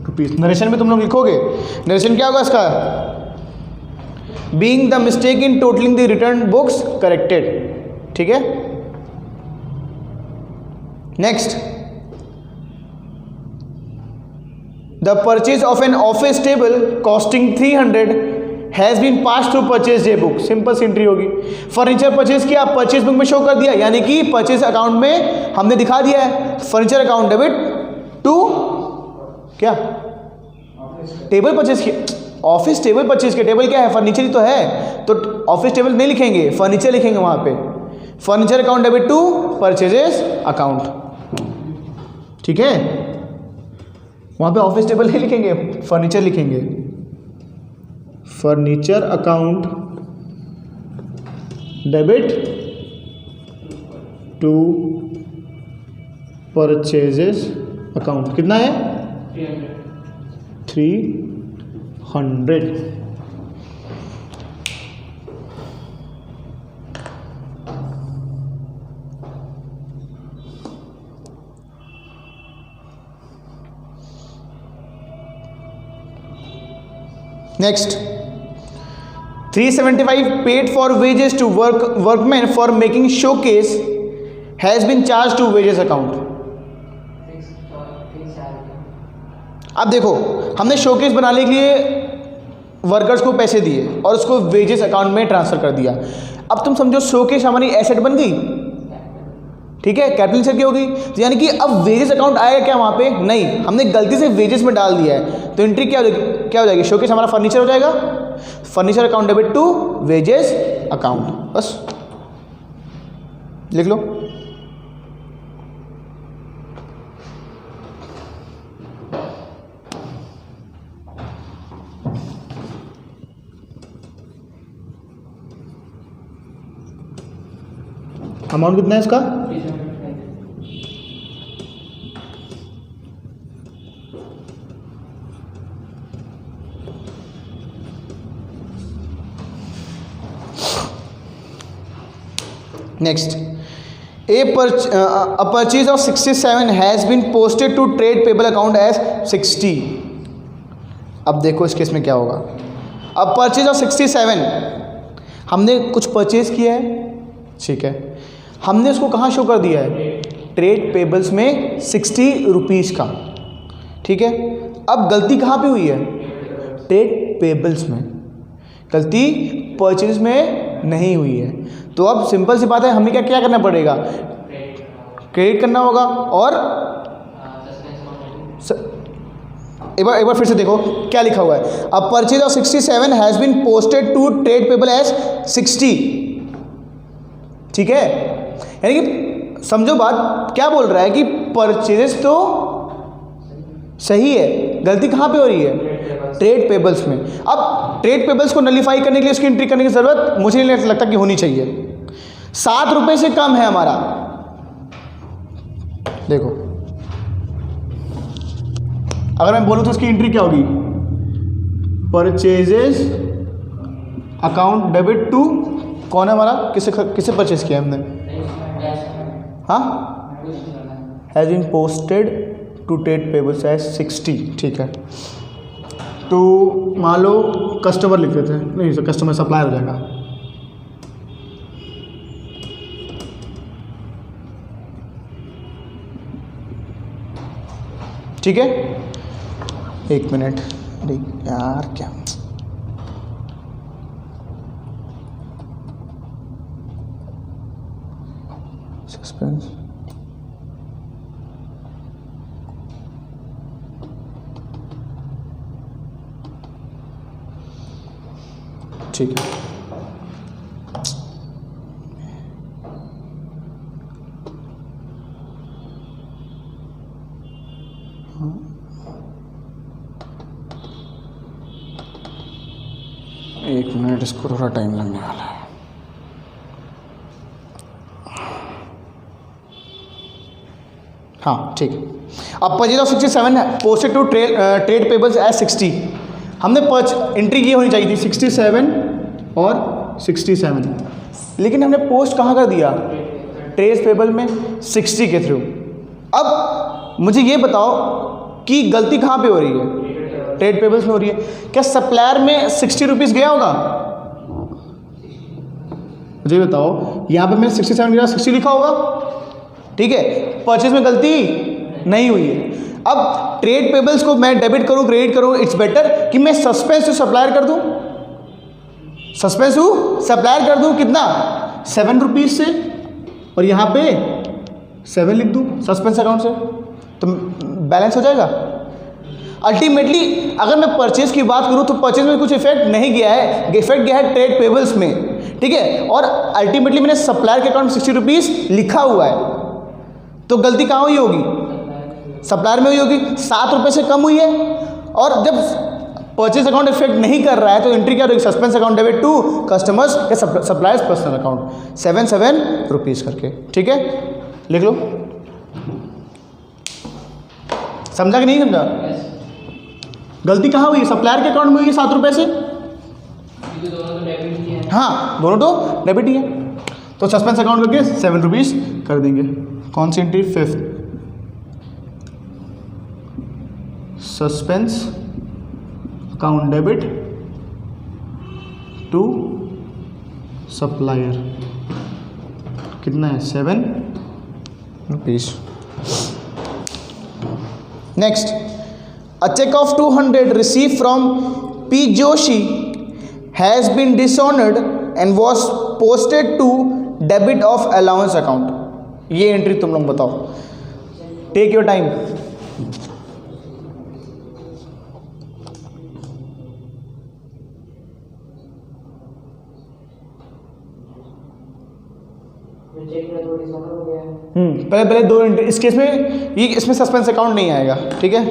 rupees. Narration में तुम लोग लिखोगे, नरेशन क्या होगा इसका? Being the mistake in totalling the return books corrected. ठीक है, next, the purchase of an office table costing 300 has been pass through purchase day book. Simple सी एंट्री होगी। फर्नीचर परचेज किया, परचेज बुक में show कर दिया, यानी कि परचेज अकाउंट में हमने दिखा दिया है। फर्नीचर अकाउंट डेबिट टू क्या? टेबल परचेज किया, ऑफिस टेबल परचेज किया। टेबल क्या है? फर्नीचर ही तो है, तो ऑफिस टेबल नहीं लिखेंगे, फर्नीचर लिखेंगे वहां पे। Furniture account debit to purchases account. ठीक है, वहां पे ऑफिस टेबल नहीं लिखेंगे, फर्नीचर लिखेंगे। Furniture account debit to purchases account. कितना है? 300। Next, 375 paid for wages to workman for making showcase has been charge to wages account. अब देखो, हमने शोकेस बनाने के लिए वर्कर्स को पैसे दिए और उसको वेजेस अकाउंट में ट्रांसफर कर दिया। अब तुम समझो शोकेस हमारी एसेट बन गई, ठीक है, कैपिटल से क्या होगी, तो यानी कि अब वेजेस अकाउंट आएगा क्या वहाँ पे? नहीं, हमने गलती से वेजेस में डाल दिया है, तो एंट्री क्या हो जाएगी? शोकेस हमारा फर्नीचर हो जाएगा। Furniture account debit to wages account, बस लिख लो। अमाउंट कितना है इसका? Next, a purchase of 67 has been posted to trade payable account as 60। अब देखो इस केस में क्या होगा। अब परचेज ऑफ 67, हमने कुछ परचेज किया है, ठीक है, हमने उसको कहाँ शो कर दिया है? ट्रेड पेबल्स में 60 रुपीज़ का, ठीक है। अब गलती कहाँ पे हुई है? ट्रेड पेबल्स में, गलती परचेज में नहीं हुई है। तो अब सिंपल सी बात है, हमें क्या करना पड़ेगा? क्रेडिट करना होगा। और एक बार फिर से देखो क्या लिखा हुआ है। अब purchase of 67 has been posted to trade payable as 60, ठीक है। यानी कि समझो बात, क्या बोल रहा है कि परचेज तो सही है, गलती कहाँ पे हो रही है? ट्रेड पेबल्स में। अब ट्रेड पेबल्स को नलीफाई करने के लिए उसकी एंट्री करने की ज़रूरत मुझे नहीं लगता कि होनी चाहिए। 7 रुपये से कम है हमारा, देखो अगर मैं बोलूँ तो उसकी एंट्री क्या होगी? परचेजेस अकाउंट डेबिट टू, कौन है हमारा? किसे परचेज किया हमने? हाँ, has been posted to trade payables as 60, ठीक है। तो मान लो कस्टमर लिख देते हैं, नहीं सर कस्टमर सप्लायर हो जाएगा। ठीक है, 1 मिनट यार, क्या सस्पेंस। ठीक है, एक मिनट, इसको थोड़ा टाइम लगने वाला है। हाँ ठीक है। अब परचेज ऑफ 67 है posted to trade payables as 60। हमने एंट्री की होनी चाहिए थी 67 और 67, लेकिन हमने पोस्ट कहाँ कर दिया? ट्रेड पेबल में 60 के थ्रू। अब मुझे ये बताओ कि गलती कहाँ पे हो रही है? ट्रेड पेबल्स में हो रही है। क्या सप्लायर में 60 रुपीज़ गया होगा? मुझे बताओ, यहाँ पे मैंने 67 की जगह 60 लिखा होगा, ठीक है। परचेज में गलती नहीं हुई है। अब ट्रेड पेबल्स को मैं डेबिट करूँ क्रेडिट करूँ, इट्स बेटर कि मैं सस्पेंस टू सप्लायर कर दूँ, सस्पेंस टू सप्लायर कर दूँ। कितना? 7 रुपीज़ से, और यहाँ पे 7 लिख दूँ सस्पेंस अकाउंट से, तो बैलेंस हो जाएगा। अल्टीमेटली अगर मैं परचेज की बात करूँ तो परचेज में कुछ इफेक्ट नहीं गया है, इफेक्ट गया है ट्रेड पेबल्स में, ठीक है। और अल्टीमेटली मैंने सप्लायर के अकाउंट 60 रुपीज़ लिखा हुआ है, तो गलती कहाँ हुई होगी? सप्लायर में हुई होगी। 7 रुपये से कम हुई है, और जब परचेज अकाउंट इफेक्ट नहीं कर रहा है तो एंट्री क्या होगी? Suspense account debit to customers या सप्लायर्स पर्सनल अकाउंट 7 रुपीज़ करके, ठीक है। लिख लो। समझा कि नहीं समझा? गलती कहाँ हुई? सप्लायर के अकाउंट में हुई है 7 रुपये से। हाँ, दोनों तो डेबिट ही है, तो सस्पेंस अकाउंट करके 7 रुपीज़ कर देंगे। कौन सी entry? 5th, suspense account debit to supplier. कितना है? 7 rupees. Next, a check of 200 received from P. Joshi has been dishonored and was posted to debit of allowance account. ये एंट्री तुम लोग बताओ, टेक योर टाइम। पहले दो entry, इस case में ये इसमें सस्पेंस अकाउंट नहीं आएगा, ठीक है।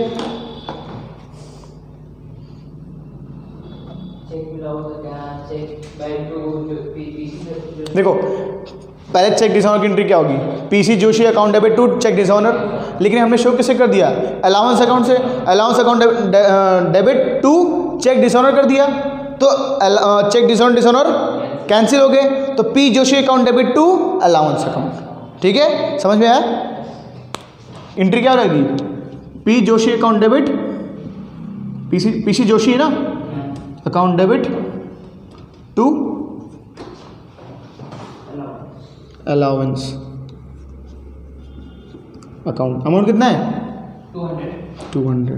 देखो, पहले चेक डिसऑनर की एंट्री क्या होगी? PC Joshi account debit to cheque dishonour, लेकिन हमने शो किससे कर दिया? अलाउंस अकाउंट से। Allowance account debit to cheque dishonour कर दिया, तो चेक डिसऑनर कैंसिल हो गए, तो P Joshi account debit to allowance account, ठीक है। समझ में आया? एंट्री क्या रहेगी? P Joshi account debit, PC Joshi है ना, account debit to allowance account. Amount कितना है? 200।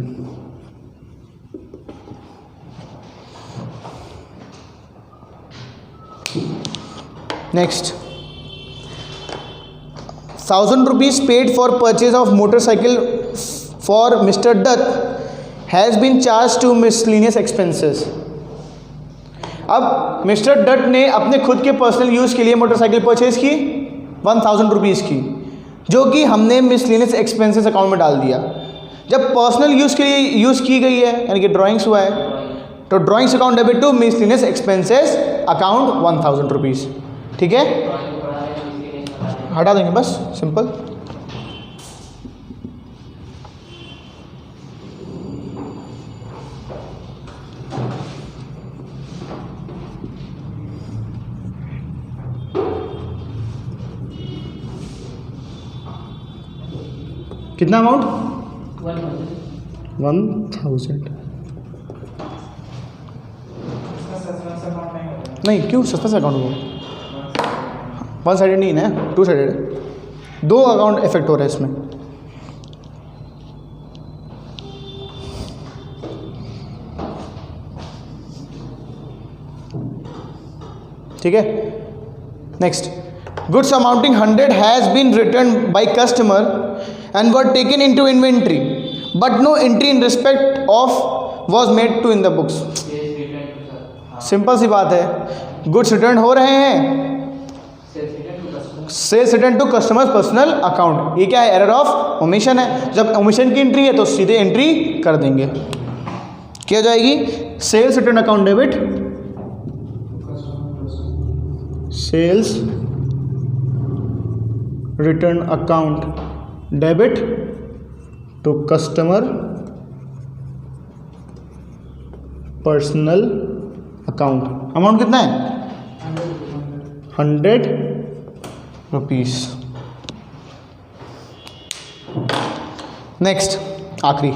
Next, 1000 rupees paid for purchase of motorcycle for mister Dutt has been charge to miscellaneous expenses. अब मिस्टर दत्त ने अपने खुद के पर्सनल यूज़ के लिए मोटरसाइकिल परचेज की 1000 रुपीज़ की, जो कि हमने मिसलिनियस एक्सपेंसेस अकाउंट में डाल दिया। जब पर्सनल यूज़ के लिए यूज़ की गई है, यानी कि ड्राइंग्स हुआ है, तो drawings account debit to miscellaneous expenses account 1000 rupees, ठीक है। हटा देंगे बस, सिंपल। कितना अमाउंट? 1000। नहीं, क्यों सस्पेंस अकाउंट हो? 1 साइडेड नहीं है ना, 2 साइडेड है। 2 अकाउंट इफेक्ट हो रहा है इसमें। ठीक है। Next, goods amounting 100 has been returned by customer and were taken into inventory, but no entry in respect of was made to in the books. Simple सी बात है, गुड्स रिटर्न हो रहे हैं, sales return to customers personal account. ये क्या है? Error of omission है। जब ओमिशन की एंट्री है तो सीधे एंट्री कर देंगे। क्या हो जाएगी? Sales return account debit, sales return account debit to customer personal account. Amount कितना है? 100 रुपीस। नेक्स्ट आखिरी